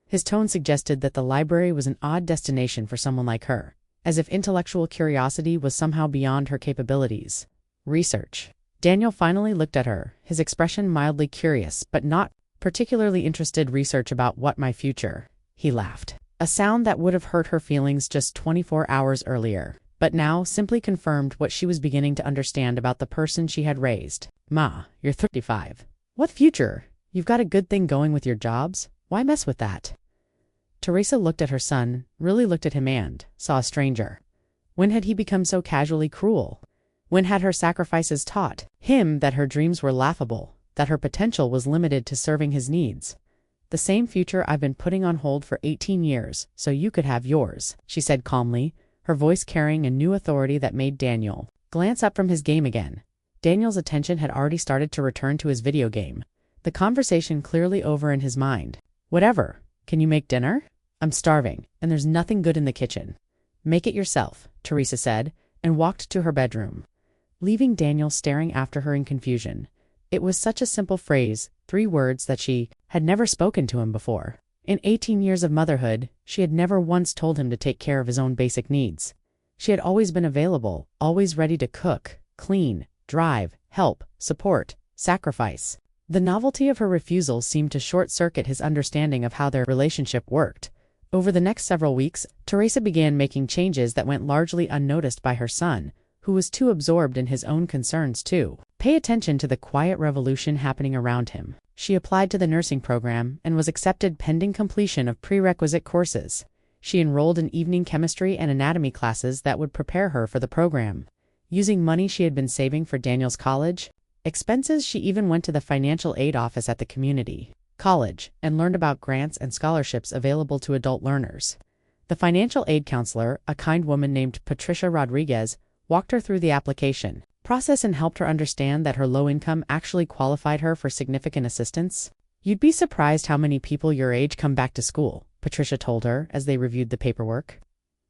His tone suggested that the library was an odd destination for someone like her, as if intellectual curiosity was somehow beyond her capabilities. "Research." Daniel finally looked at her, his expression mildly curious, but not particularly interested. "Research about what? My future?" He laughed, a sound that would have hurt her feelings just 24 hours earlier, but now simply confirmed what she was beginning to understand about the person she had raised. Ma, you're 35. What future? You've got a good thing going with your jobs. Why mess with that? Teresa looked at her son, really looked at him and saw a stranger. When had he become so casually cruel? When had her sacrifices taught him that her dreams were laughable, that her potential was limited to serving his needs? The same future I've been putting on hold for 18 years, so you could have yours, she said calmly, her voice carrying a new authority that made Daniel glance up from his game again. Daniel's attention had already started to return to his video game, the conversation clearly over in his mind. Whatever. Can you make dinner? I'm starving, and there's nothing good in the kitchen. Make it yourself, Teresa said, and walked to her bedroom, leaving Daniel staring after her in confusion. It was such a simple phrase, 3 words that she had never spoken to him before. In 18 years of motherhood, she had never once told him to take care of his own basic needs. She had always been available, always ready to cook, clean, drive, help, support, sacrifice. The novelty of her refusal seemed to short-circuit his understanding of how their relationship worked. Over the next several weeks, Teresa began making changes that went largely unnoticed by her son, who was too absorbed in his own concerns to pay attention to the quiet revolution happening around him. She applied to the nursing program and was accepted pending completion of prerequisite courses. She enrolled in evening chemistry and anatomy classes that would prepare her for the program. Using money she had been saving for Daniel's college expenses, she even went to the financial aid office at the community college and learned about grants and scholarships available to adult learners. The financial aid counselor, a kind woman named Patricia Rodriguez, walked her through the application process and helped her understand that her low income actually qualified her for significant assistance. You'd be surprised how many people your age come back to school, Patricia told her as they reviewed the paperwork.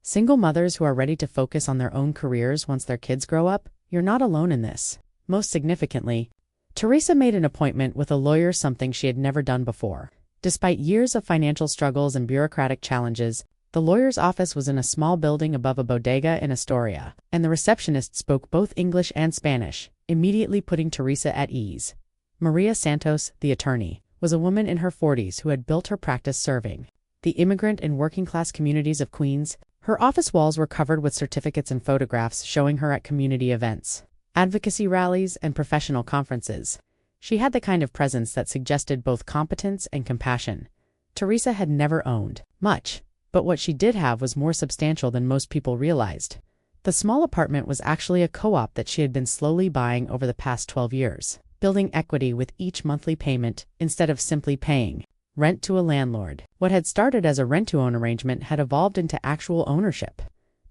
Single mothers who are ready to focus on their own careers once their kids grow up, you're not alone in this. Most significantly, Teresa made an appointment with a lawyer, something she had never done before. Despite years of financial struggles and bureaucratic challenges, the lawyer's office was in a small building above a bodega in Astoria, and the receptionist spoke both English and Spanish, immediately putting Teresa at ease. Maria Santos, the attorney, was a woman in her 40s who had built her practice serving the immigrant and working-class communities of Queens. Her office walls were covered with certificates and photographs showing her at community events, advocacy rallies, and professional conferences. She had the kind of presence that suggested both competence and compassion. Teresa had never owned much, but what she did have was more substantial than most people realized. The small apartment was actually a co-op that she had been slowly buying over the past 12 years, building equity with each monthly payment instead of simply paying rent to a landlord. What had started as a rent-to-own arrangement had evolved into actual ownership.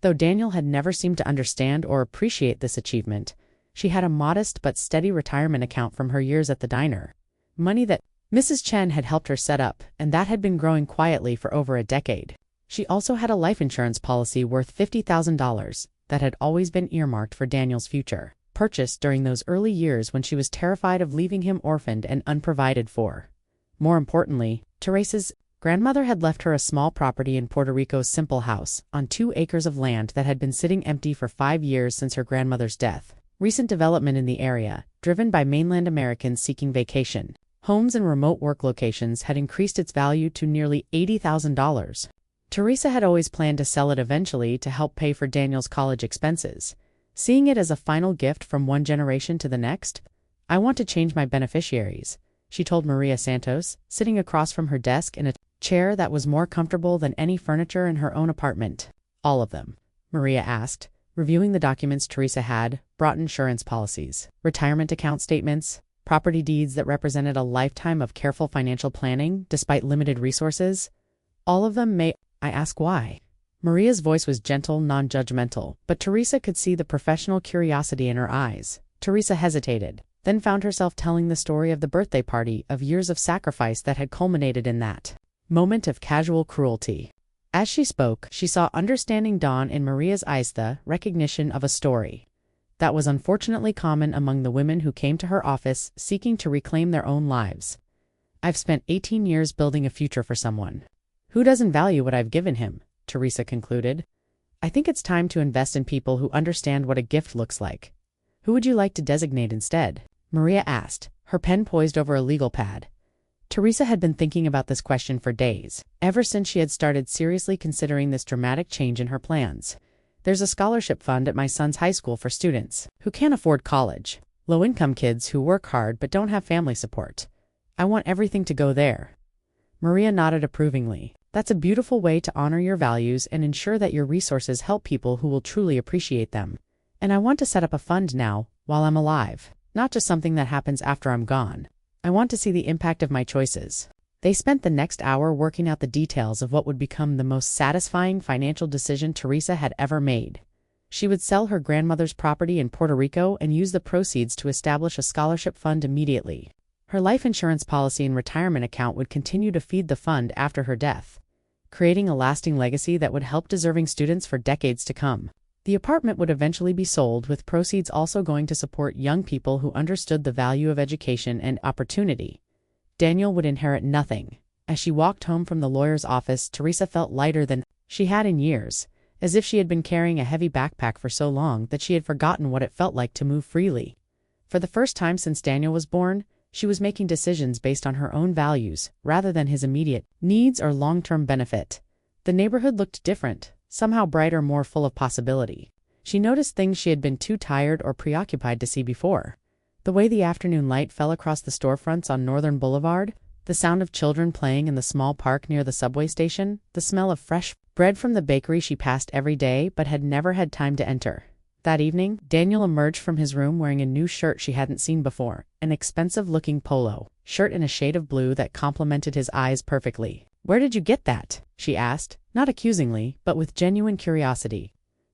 Though Daniel had never seemed to understand or appreciate this achievement, she had a modest but steady retirement account from her years at the diner, money that Mrs. Chen had helped her set up, and that had been growing quietly for over a decade. She also had a life insurance policy worth $50,000 that had always been earmarked for Daniel's future, purchased during those early years when she was terrified of leaving him orphaned and unprovided for. More importantly, Teresa's grandmother had left her a small property in Puerto Rico's Simple House, on 2 acres of land that had been sitting empty for 5 years since her grandmother's death. Recent development in the area, driven by mainland Americans seeking vacation homes and remote work locations, had increased its value to nearly $80,000. Teresa had always planned to sell it eventually to help pay for Daniel's college expenses, seeing it as a final gift from one generation to the next. I want to change my beneficiaries, she told Maria Santos, sitting across from her desk in a chair that was more comfortable than any furniture in her own apartment. All of them? Maria asked, reviewing the documents Teresa had brought: insurance policies, retirement account statements, property deeds that represented a lifetime of careful financial planning despite limited resources. All of them? May I ask why? Maria's voice was gentle, non-judgmental, but Teresa could see the professional curiosity in her eyes. Teresa hesitated, then found herself telling the story of the birthday party, of years of sacrifice that had culminated in that moment of casual cruelty. As she spoke, she saw understanding dawn in Maria's eyes, the recognition of a story that was unfortunately common among the women who came to her office seeking to reclaim their own lives. I've spent 18 years building a future for someone who doesn't value what I've given him, Teresa concluded. I think it's time to invest in people who understand what a gift looks like. Who would you like to designate instead? Maria asked, her pen poised over a legal pad. Teresa had been thinking about this question for days, ever since she had started seriously considering this dramatic change in her plans. There's a scholarship fund at my son's high school for students who can't afford college. low-income kids who work hard but don't have family support. I want everything to go there. Maria nodded approvingly. That's a beautiful way to honor your values and ensure that your resources help people who will truly appreciate them. And I want to set up a fund now, while I'm alive, not just something that happens after I'm gone. I want to see the impact of my choices. They spent the next hour working out the details of what would become the most satisfying financial decision Teresa had ever made. She would sell her grandmother's property in Puerto Rico and use the proceeds to establish a scholarship fund immediately. Her life insurance policy and retirement account would continue to feed the fund after her death, creating a lasting legacy that would help deserving students for decades to come. The apartment would eventually be sold, with proceeds also going to support young people who understood the value of education and opportunity. Daniel would inherit nothing. As she walked home from the lawyer's office, Teresa felt lighter than she had in years, as if she had been carrying a heavy backpack for so long that she had forgotten what it felt like to move freely. For the first time since Daniel was born, she was making decisions based on her own values, rather than his immediate needs or long-term benefit. The neighborhood looked different, somehow brighter, more full of possibility. She noticed things she had been too tired or preoccupied to see before. The way the afternoon light fell across the storefronts on Northern Boulevard, the sound of children playing in the small park near the subway station, the smell of fresh bread from the bakery she passed every day but had never had time to enter. That evening, Daniel emerged from his room wearing a new shirt she hadn't seen before, an expensive-looking polo shirt in a shade of blue that complemented his eyes perfectly. "Where did you get that?" she asked, not accusingly, but with genuine curiosity.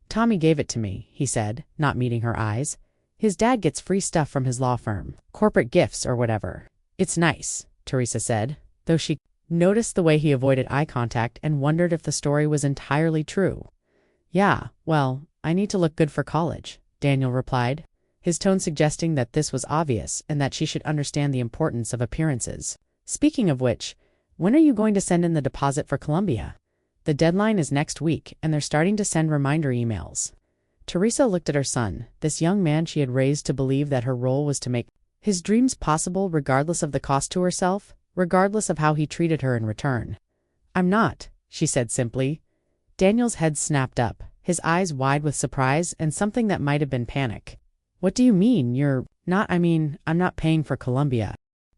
"Tommy gave it to me," he said, not meeting her eyes. "His dad gets free stuff from his law firm. Corporate gifts or whatever." "It's nice," Teresa said, though she noticed the way he avoided eye contact and wondered if the story was entirely true. "Yeah, well, I need to look good for college," Daniel replied, his tone suggesting that this was obvious and that she should understand the importance of appearances. "Speaking of which, when are you going to send in the deposit for Columbia? The deadline is next week, and they're starting to send reminder emails." Teresa looked at her son, this young man she had raised to believe that her role was to make his dreams possible regardless of the cost to herself, regardless of how he treated her in return. "I'm not," she said simply. Daniel's head snapped up, his eyes wide with surprise and something that might have been panic. "What do you mean, you're not? I'm not paying for Columbia."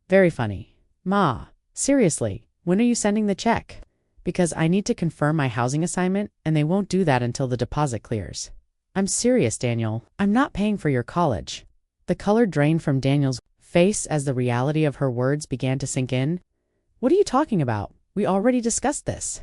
"Very funny. Ma, seriously, when are you sending the check? Because I need to confirm my housing assignment, and they won't do that until the deposit clears." "I'm serious, Daniel. I'm not paying for your college." The color drained from Daniel's face as the reality of her words began to sink in. "What are you talking about? We already discussed this.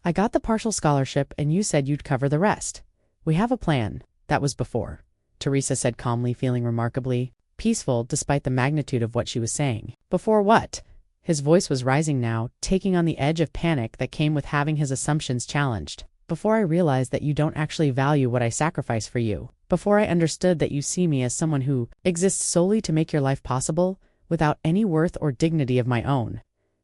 I got the partial scholarship and you said you'd cover the rest. We have a plan." "That was before," Teresa said calmly, feeling remarkably peaceful despite the magnitude of what she was saying. "Before what?" His voice was rising now, taking on the edge of panic that came with having his assumptions challenged. "Before I realized that you don't actually value what I sacrifice for you. Before I understood that you see me as someone who exists solely to make your life possible, without any worth or dignity of my own."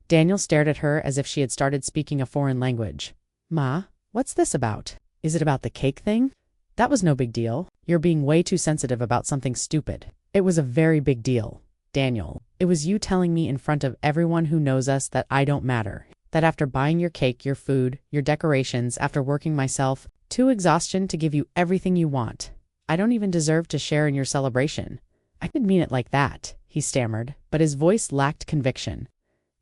Daniel stared at her as if she had started speaking a foreign language. "Ma, what's this about? Is it about the cake thing?" "That was no big deal. You're being way too sensitive about something stupid." "It was a very big deal, Daniel. It was you telling me in front of everyone who knows us that I don't matter. That after buying your cake, your food, your decorations, after working myself to exhaustion to give you everything you want, I don't even deserve to share in your celebration." "I didn't mean it like that," he stammered, but his voice lacked conviction.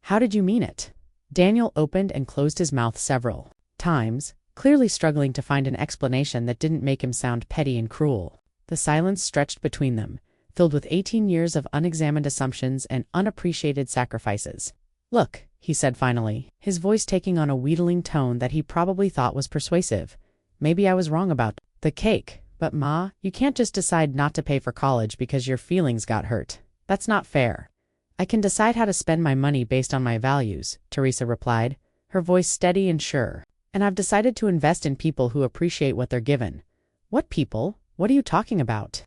"How did you mean it?" Daniel opened and closed his mouth several times, clearly struggling to find an explanation that didn't make him sound petty and cruel. The silence stretched between them, filled with 18 years of unexamined assumptions and unappreciated sacrifices. "Look," he said finally, his voice taking on a wheedling tone that he probably thought was persuasive. "Maybe I was wrong about the cake, but Ma, you can't just decide not to pay for college because your feelings got hurt. That's not fair." "I can decide how to spend my money based on my values," Teresa replied, her voice steady and sure. "And I've decided to invest in people who appreciate what they're given." "What people? What are you talking about?"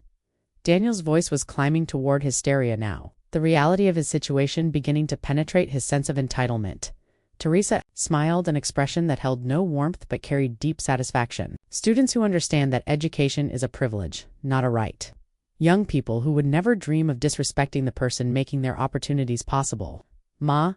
Daniel's voice was climbing toward hysteria now, the reality of his situation beginning to penetrate his sense of entitlement. Teresa smiled, an expression that held no warmth but carried deep satisfaction. "Students who understand that education is a privilege, not a right. Young people who would never dream of disrespecting the person making their opportunities possible." "Ma,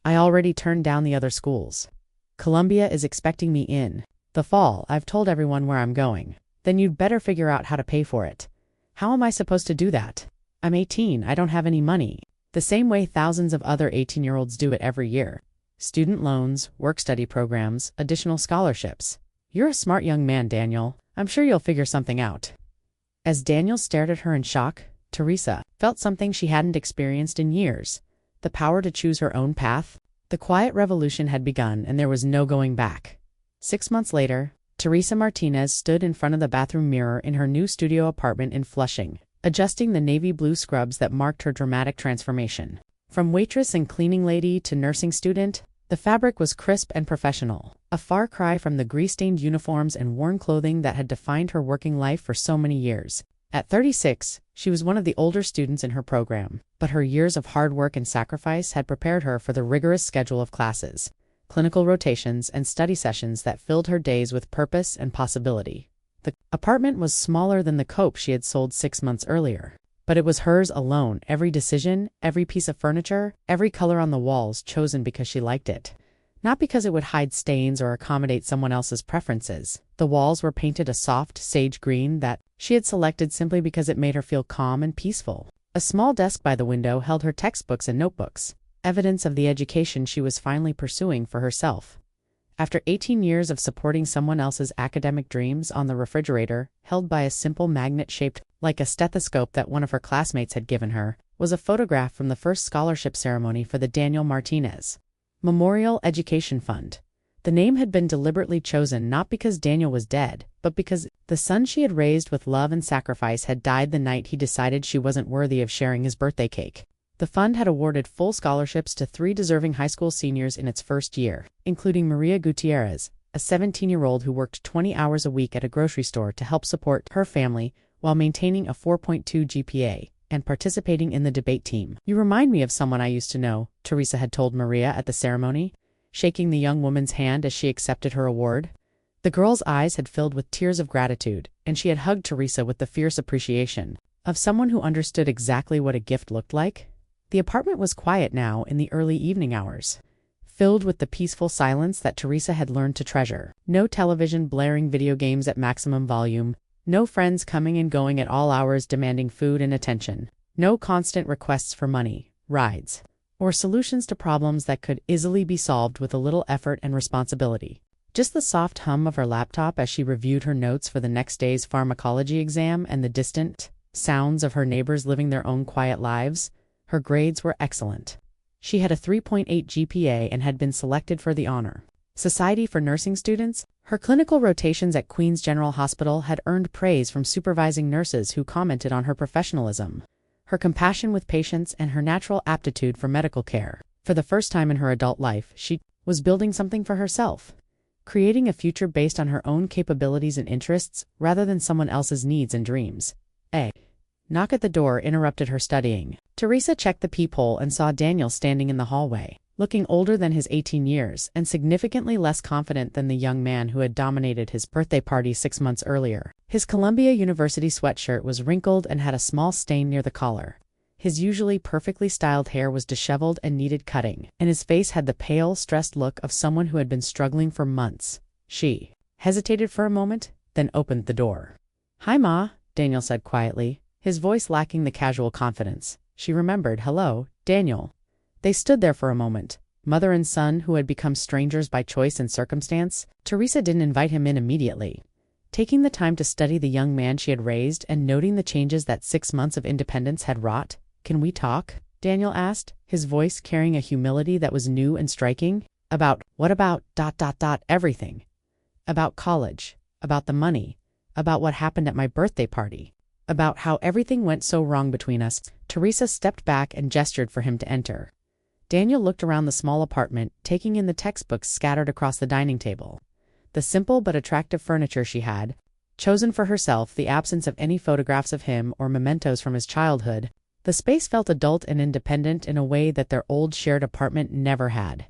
I already turned down the other schools. Columbia is expecting me in the fall. I've told everyone where I'm going." "Then you'd better figure out how to pay for it." "How am I supposed to do that? I'm 18, I don't have any money. The same way thousands of other 18-year-olds do it every year. Student loans, work-study programs, additional scholarships. You're a smart young man, Daniel. I'm sure you'll figure something out. As Daniel stared at her in shock, Teresa felt something she hadn't experienced in years. The power to choose her own path. The quiet revolution had begun, and there was no going back. 6 months later, Teresa Martinez stood in front of the bathroom mirror in her new studio apartment in Flushing, adjusting the navy blue scrubs that marked her dramatic transformation. From waitress and cleaning lady to nursing student, the fabric was crisp and professional, a far cry from the grease-stained uniforms and worn clothing that had defined her working life for so many years. At 36, she was one of the older students in her program, but her years of hard work and sacrifice had prepared her for the rigorous schedule of classes, clinical rotations, and study sessions that filled her days with purpose and possibility. The apartment was smaller than the cope she had sold 6 months earlier, but it was hers alone, every decision, every piece of furniture, every color on the walls chosen because she liked it. Not because it would hide stains or accommodate someone else's preferences. The walls were painted a soft sage green that she had selected simply because it made her feel calm and peaceful. A small desk by the window held her textbooks and notebooks, evidence of the education she was finally pursuing for herself. After 18 years of supporting someone else's academic dreams, on the refrigerator, held by a simple magnet shaped like a stethoscope that one of her classmates had given her, was a photograph from the first scholarship ceremony for the Daniel Martinez Memorial Education Fund. The name had been deliberately chosen not because Daniel was dead, but because the son she had raised with love and sacrifice had died the night he decided she wasn't worthy of sharing his birthday cake. The fund had awarded full scholarships to 3 deserving high school seniors in its first year, including Maria Gutierrez, a 17-year-old who worked 20 hours a week at a grocery store to help support her family while maintaining a 4.2 GPA and participating in the debate team. "You remind me of someone I used to know," Teresa had told Maria at the ceremony, shaking the young woman's hand as she accepted her award. The girl's eyes had filled with tears of gratitude, and she had hugged Teresa with the fierce appreciation of someone who understood exactly what a gift looked like. The apartment was quiet now in the early evening hours, filled with the peaceful silence that Teresa had learned to treasure. No television blaring video games at maximum volume, no friends coming and going at all hours demanding food and attention, no constant requests for money, rides, or solutions to problems that could easily be solved with a little effort and responsibility. Just the soft hum of her laptop as she reviewed her notes for the next day's pharmacology exam and the distant sounds of her neighbors living their own quiet lives. Her grades were excellent. She had a 3.8 GPA and had been selected for the Honor Society for Nursing Students. Her clinical rotations at Queen's General Hospital had earned praise from supervising nurses who commented on her professionalism, her compassion with patients, and her natural aptitude for medical care. For the first time in her adult life, she was building something for herself, creating a future based on her own capabilities and interests rather than someone else's needs and dreams. A knock at the door interrupted her studying. Teresa checked the peephole and saw Daniel standing in the hallway, looking older than his 18 years and significantly less confident than the young man who had dominated his birthday party 6 months earlier. His Columbia University sweatshirt was wrinkled and had a small stain near the collar. His usually perfectly styled hair was disheveled and needed cutting, and his face had the pale, stressed look of someone who had been struggling for months. She hesitated for a moment, then opened the door. "Hi, Ma," Daniel said quietly, his voice lacking the casual confidence. She remembered, "Hello, Daniel." They stood there for a moment, mother and son who had become strangers by choice and circumstance. Teresa didn't invite him in immediately. Taking the time to study the young man she had raised and noting the changes that 6 months of independence had wrought. "Can we talk?" Daniel asked, his voice carrying a humility that was new and striking. What about everything. About college, about the money, about what happened at my birthday party, about how everything went so wrong between us." Teresa stepped back and gestured for him to enter. Daniel looked around the small apartment, taking in the textbooks scattered across the dining table. The simple but attractive furniture she had chosen for herself, the absence of any photographs of him or mementos from his childhood. The space felt adult and independent in a way that their old shared apartment never had.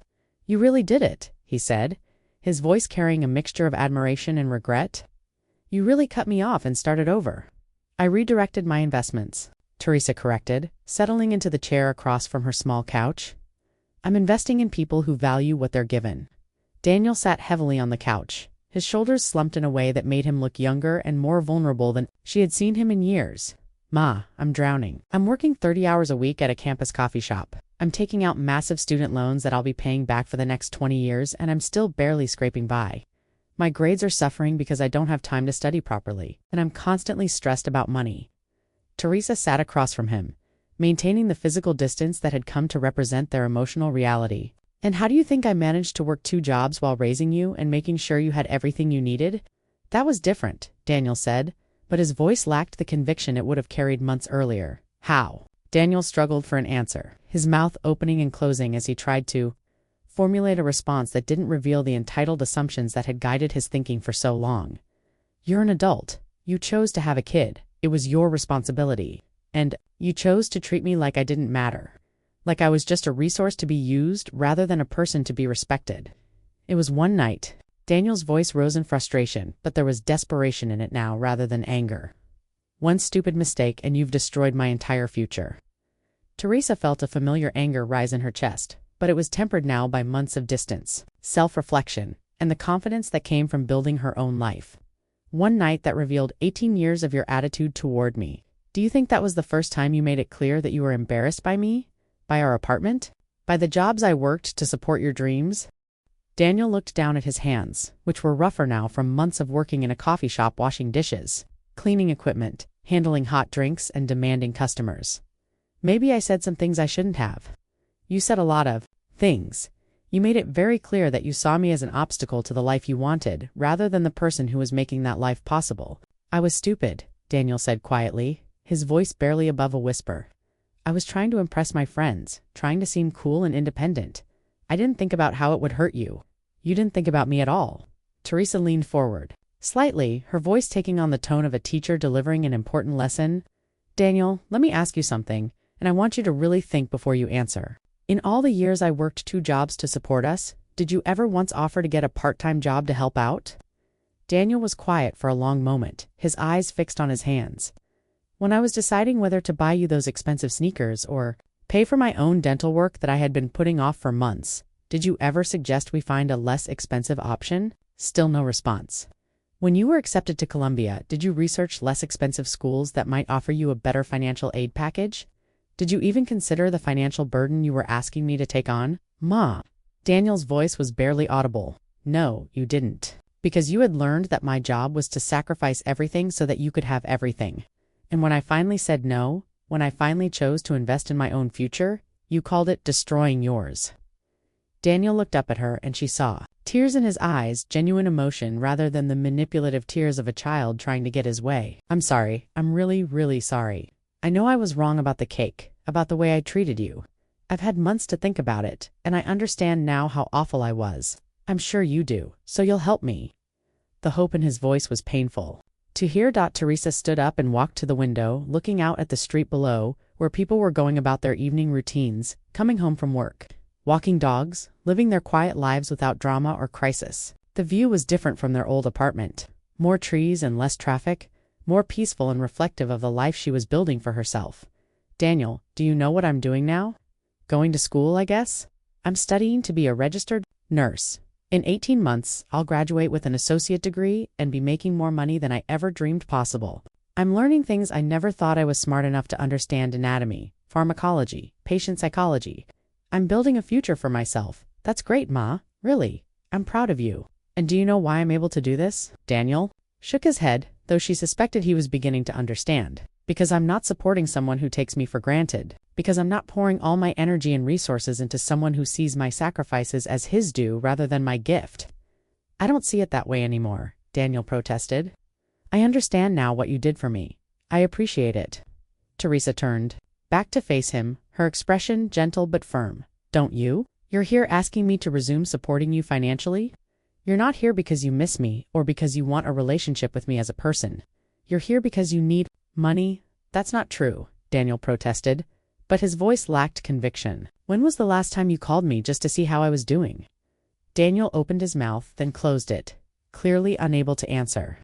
"You really did it," he said, his voice carrying a mixture of admiration and regret. "You really cut me off and started over." "I redirected my investments," Teresa corrected, settling into the chair across from her small couch. "I'm investing in people who value what they're given." Daniel sat heavily on the couch, his shoulders slumped in a way that made him look younger and more vulnerable than she had seen him in years. Ma, I'm drowning. I'm working 30 hours a week at a campus coffee shop. I'm taking out massive student loans that I'll be paying back for the next 20 years, and I'm still barely scraping by. My grades are suffering because I don't have time to study properly, and I'm constantly stressed about money. Teresa sat across from him, maintaining the physical distance that had come to represent their emotional reality. And how do you think I managed to work 2 jobs while raising you and making sure you had everything you needed? That was different, Daniel said, but his voice lacked the conviction it would have carried months earlier. How? Daniel struggled for an answer, his mouth opening and closing as he tried to formulate a response that didn't reveal the entitled assumptions that had guided his thinking for so long. You're an adult. You chose to have a kid. It was your responsibility. And you chose to treat me like I didn't matter. Like I was just a resource to be used rather than a person to be respected. It was one night. Daniel's voice rose in frustration, but there was desperation in it now rather than anger. One stupid mistake and you've destroyed my entire future. Teresa felt a familiar anger rise in her chest, but it was tempered now by months of distance, self-reflection, and the confidence that came from building her own life. One night that revealed 18 years of your attitude toward me. Do you think that was the first time you made it clear that you were embarrassed by me? By our apartment? By the jobs I worked to support your dreams? Daniel looked down at his hands, which were rougher now from months of working in a coffee shop washing dishes, cleaning equipment, handling hot drinks, and demanding customers. Maybe I said some things I shouldn't have. You said a lot of things. You made it very clear that you saw me as an obstacle to the life you wanted, rather than the person who was making that life possible. I was stupid, Daniel said quietly, his voice barely above a whisper. I was trying to impress my friends, trying to seem cool and independent. I didn't think about how it would hurt you. You didn't think about me at all. Teresa leaned forward, slightly, her voice taking on the tone of a teacher delivering an important lesson. Daniel, let me ask you something, and I want you to really think before you answer. In all the years I worked 2 jobs to support us, did you ever once offer to get a part-time job to help out? Daniel was quiet for a long moment, his eyes fixed on his hands. When I was deciding whether to buy you those expensive sneakers or pay for my own dental work that I had been putting off for months, did you ever suggest we find a less expensive option? Still no response. When you were accepted to Columbia, did you research less expensive schools that might offer you a better financial aid package? Did you even consider the financial burden you were asking me to take on? Ma. Daniel's voice was barely audible. No, you didn't. Because you had learned that my job was to sacrifice everything so that you could have everything. And when I finally said no, when I finally chose to invest in my own future, you called it destroying yours. Daniel looked up at her and she saw tears in his eyes, genuine emotion rather than the manipulative tears of a child trying to get his way. I'm sorry. I'm really, really sorry. I know I was wrong about the cake, about the way I treated you. I've had months to think about it, and I understand now how awful I was. I'm sure you do, so you'll help me. The hope in his voice was painful. To hear. Teresa stood up and walked to the window, looking out at the street below, where people were going about their evening routines, coming home from work, walking dogs, living their quiet lives without drama or crisis. The view was different from their old apartment. More trees and less traffic, more peaceful and reflective of the life she was building for herself. Daniel, do you know what I'm doing now? Going to school, I guess? I'm studying to be a registered nurse. In 18 months, I'll graduate with an associate degree and be making more money than I ever dreamed possible. I'm learning things I never thought I was smart enough to understand: anatomy, pharmacology, patient psychology. I'm building a future for myself. That's great, Ma. Really. I'm proud of you. And do you know why I'm able to do this? Daniel shook his head, though she suspected he was beginning to understand. Because I'm not supporting someone who takes me for granted. Because I'm not pouring all my energy and resources into someone who sees my sacrifices as his due rather than my gift. I don't see it that way anymore, Daniel protested. I understand now what you did for me. I appreciate it. Teresa turned back to face him, her expression gentle but firm. Don't you? You're here asking me to resume supporting you financially? You're not here because you miss me or because you want a relationship with me as a person. You're here because you need money. That's not true, Daniel protested, but his voice lacked conviction. When was the last time you called me just to see how I was doing? Daniel opened his mouth, then closed it, clearly unable to answer.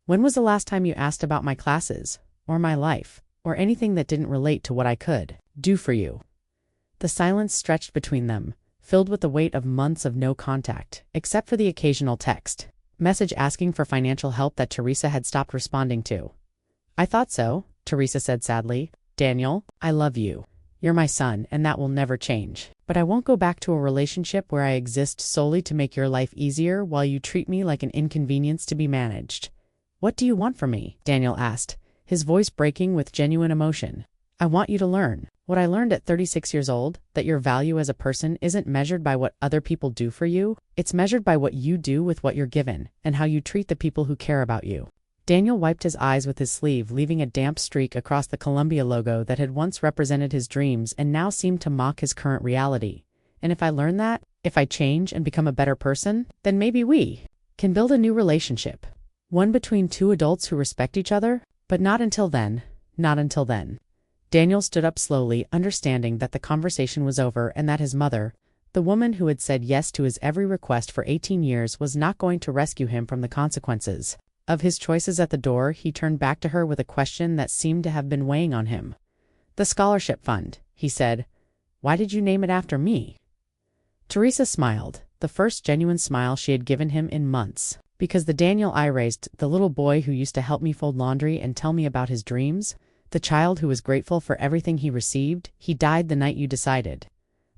When was the last time you asked about my classes, or my life, or anything that didn't relate to what I could do for you? The silence stretched between them, filled with the weight of months of no contact, except for the occasional text message asking for financial help that Teresa had stopped responding to. I thought so, Teresa said sadly. Daniel, I love you. You're my son, and that will never change. But I won't go back to a relationship where I exist solely to make your life easier while you treat me like an inconvenience to be managed. What do you want from me? Daniel asked, his voice breaking with genuine emotion. I want you to learn what I learned at 36 years old, that your value as a person isn't measured by what other people do for you. It's measured by what you do with what you're given, and how you treat the people who care about you. Daniel wiped his eyes with his sleeve, leaving a damp streak across the Columbia logo that had once represented his dreams and now seemed to mock his current reality. And if I learn that, if I change and become a better person, then maybe we can build a new relationship. One between two adults who respect each other, but not until then. Not until then. Daniel stood up slowly, understanding that the conversation was over and that his mother, the woman who had said yes to his every request for 18 years, was not going to rescue him from the consequences of his choices. At the door, he turned back to her with a question that seemed to have been weighing on him. The scholarship fund, he said. Why did you name it after me? Teresa smiled, the first genuine smile she had given him in months. Because the Daniel I raised, the little boy who used to help me fold laundry and tell me about his dreams, the child who was grateful for everything he received, he died the night you decided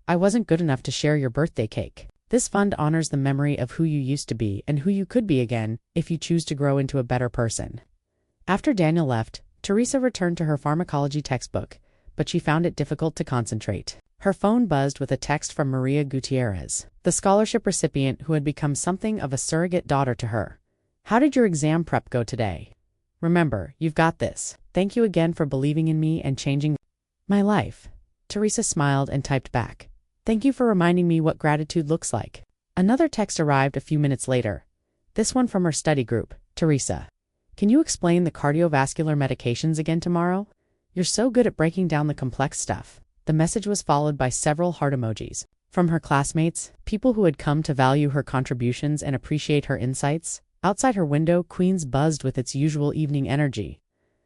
I wasn't good enough to share your birthday cake. This fund honors the memory of who you used to be and who you could be again if you choose to grow into a better person. After Daniel left, Teresa returned to her pharmacology textbook, but she found it difficult to concentrate. Her phone buzzed with a text from Maria Gutierrez, the scholarship recipient who had become something of a surrogate daughter to her. How did your exam prep go today? Remember, you've got this. Thank you again for believing in me and changing my life. Teresa smiled and typed back. Thank you for reminding me what gratitude looks like. Another text arrived a few minutes later. This one from her study group. Teresa, can you explain the cardiovascular medications again tomorrow? You're so good at breaking down the complex stuff. The message was followed by several heart emojis. From her classmates, people who had come to value her contributions and appreciate her insights. Outside her window, Queens buzzed with its usual evening energy.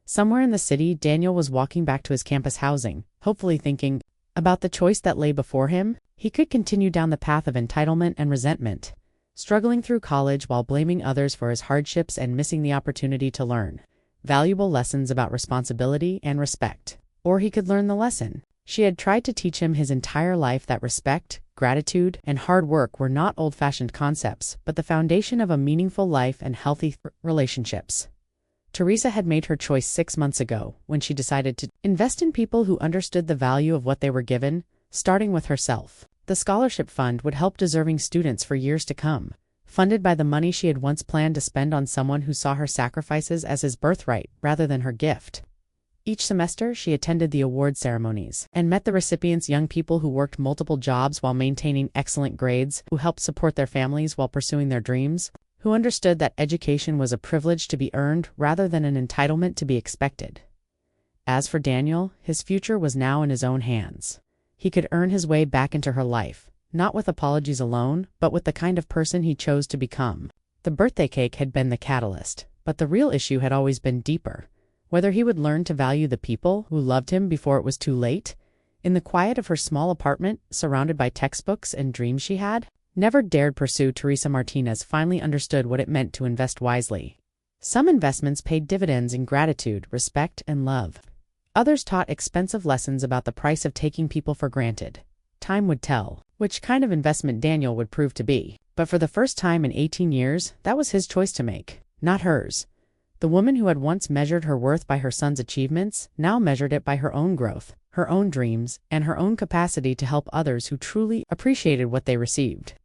Somewhere in the city, Daniel was walking back to his campus housing, hopefully thinking about the choice that lay before him. He could continue down the path of entitlement and resentment, struggling through college while blaming others for his hardships and missing the opportunity to learn valuable lessons about responsibility and respect. Or he could learn the lesson she had tried to teach him his entire life, that respect, gratitude, and hard work were not old-fashioned concepts, but the foundation of a meaningful life and healthy relationships. Teresa had made her choice 6 months ago, when she decided to invest in people who understood the value of what they were given, starting with herself. The scholarship fund would help deserving students for years to come, funded by the money she had once planned to spend on someone who saw her sacrifices as his birthright rather than her gift. Each semester, she attended the award ceremonies and met the recipients, young people who worked multiple jobs while maintaining excellent grades, who helped support their families while pursuing their dreams, who understood that education was a privilege to be earned rather than an entitlement to be expected. As for Daniel, his future was now in his own hands. He could earn his way back into her life, not with apologies alone, but with the kind of person he chose to become. The birthday cake had been the catalyst, but the real issue had always been deeper. Whether he would learn to value the people who loved him before it was too late. In the quiet of her small apartment, surrounded by textbooks and dreams she had never dared pursue, Teresa Martinez finally understood what it meant to invest wisely. Some investments paid dividends in gratitude, respect, and love. Others taught expensive lessons about the price of taking people for granted. Time would tell which kind of investment Daniel would prove to be. But for the first time in 18 years, that was his choice to make, not hers. The woman who had once measured her worth by her son's achievements now measured it by her own growth, her own dreams, and her own capacity to help others who truly appreciated what they received.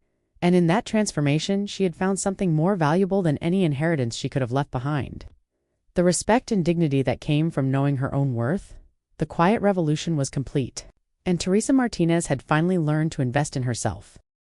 And in that transformation, she had found something more valuable than any inheritance she could have left behind. The respect and dignity that came from knowing her own worth. The quiet revolution was complete, and Teresa Martinez had finally learned to invest in herself.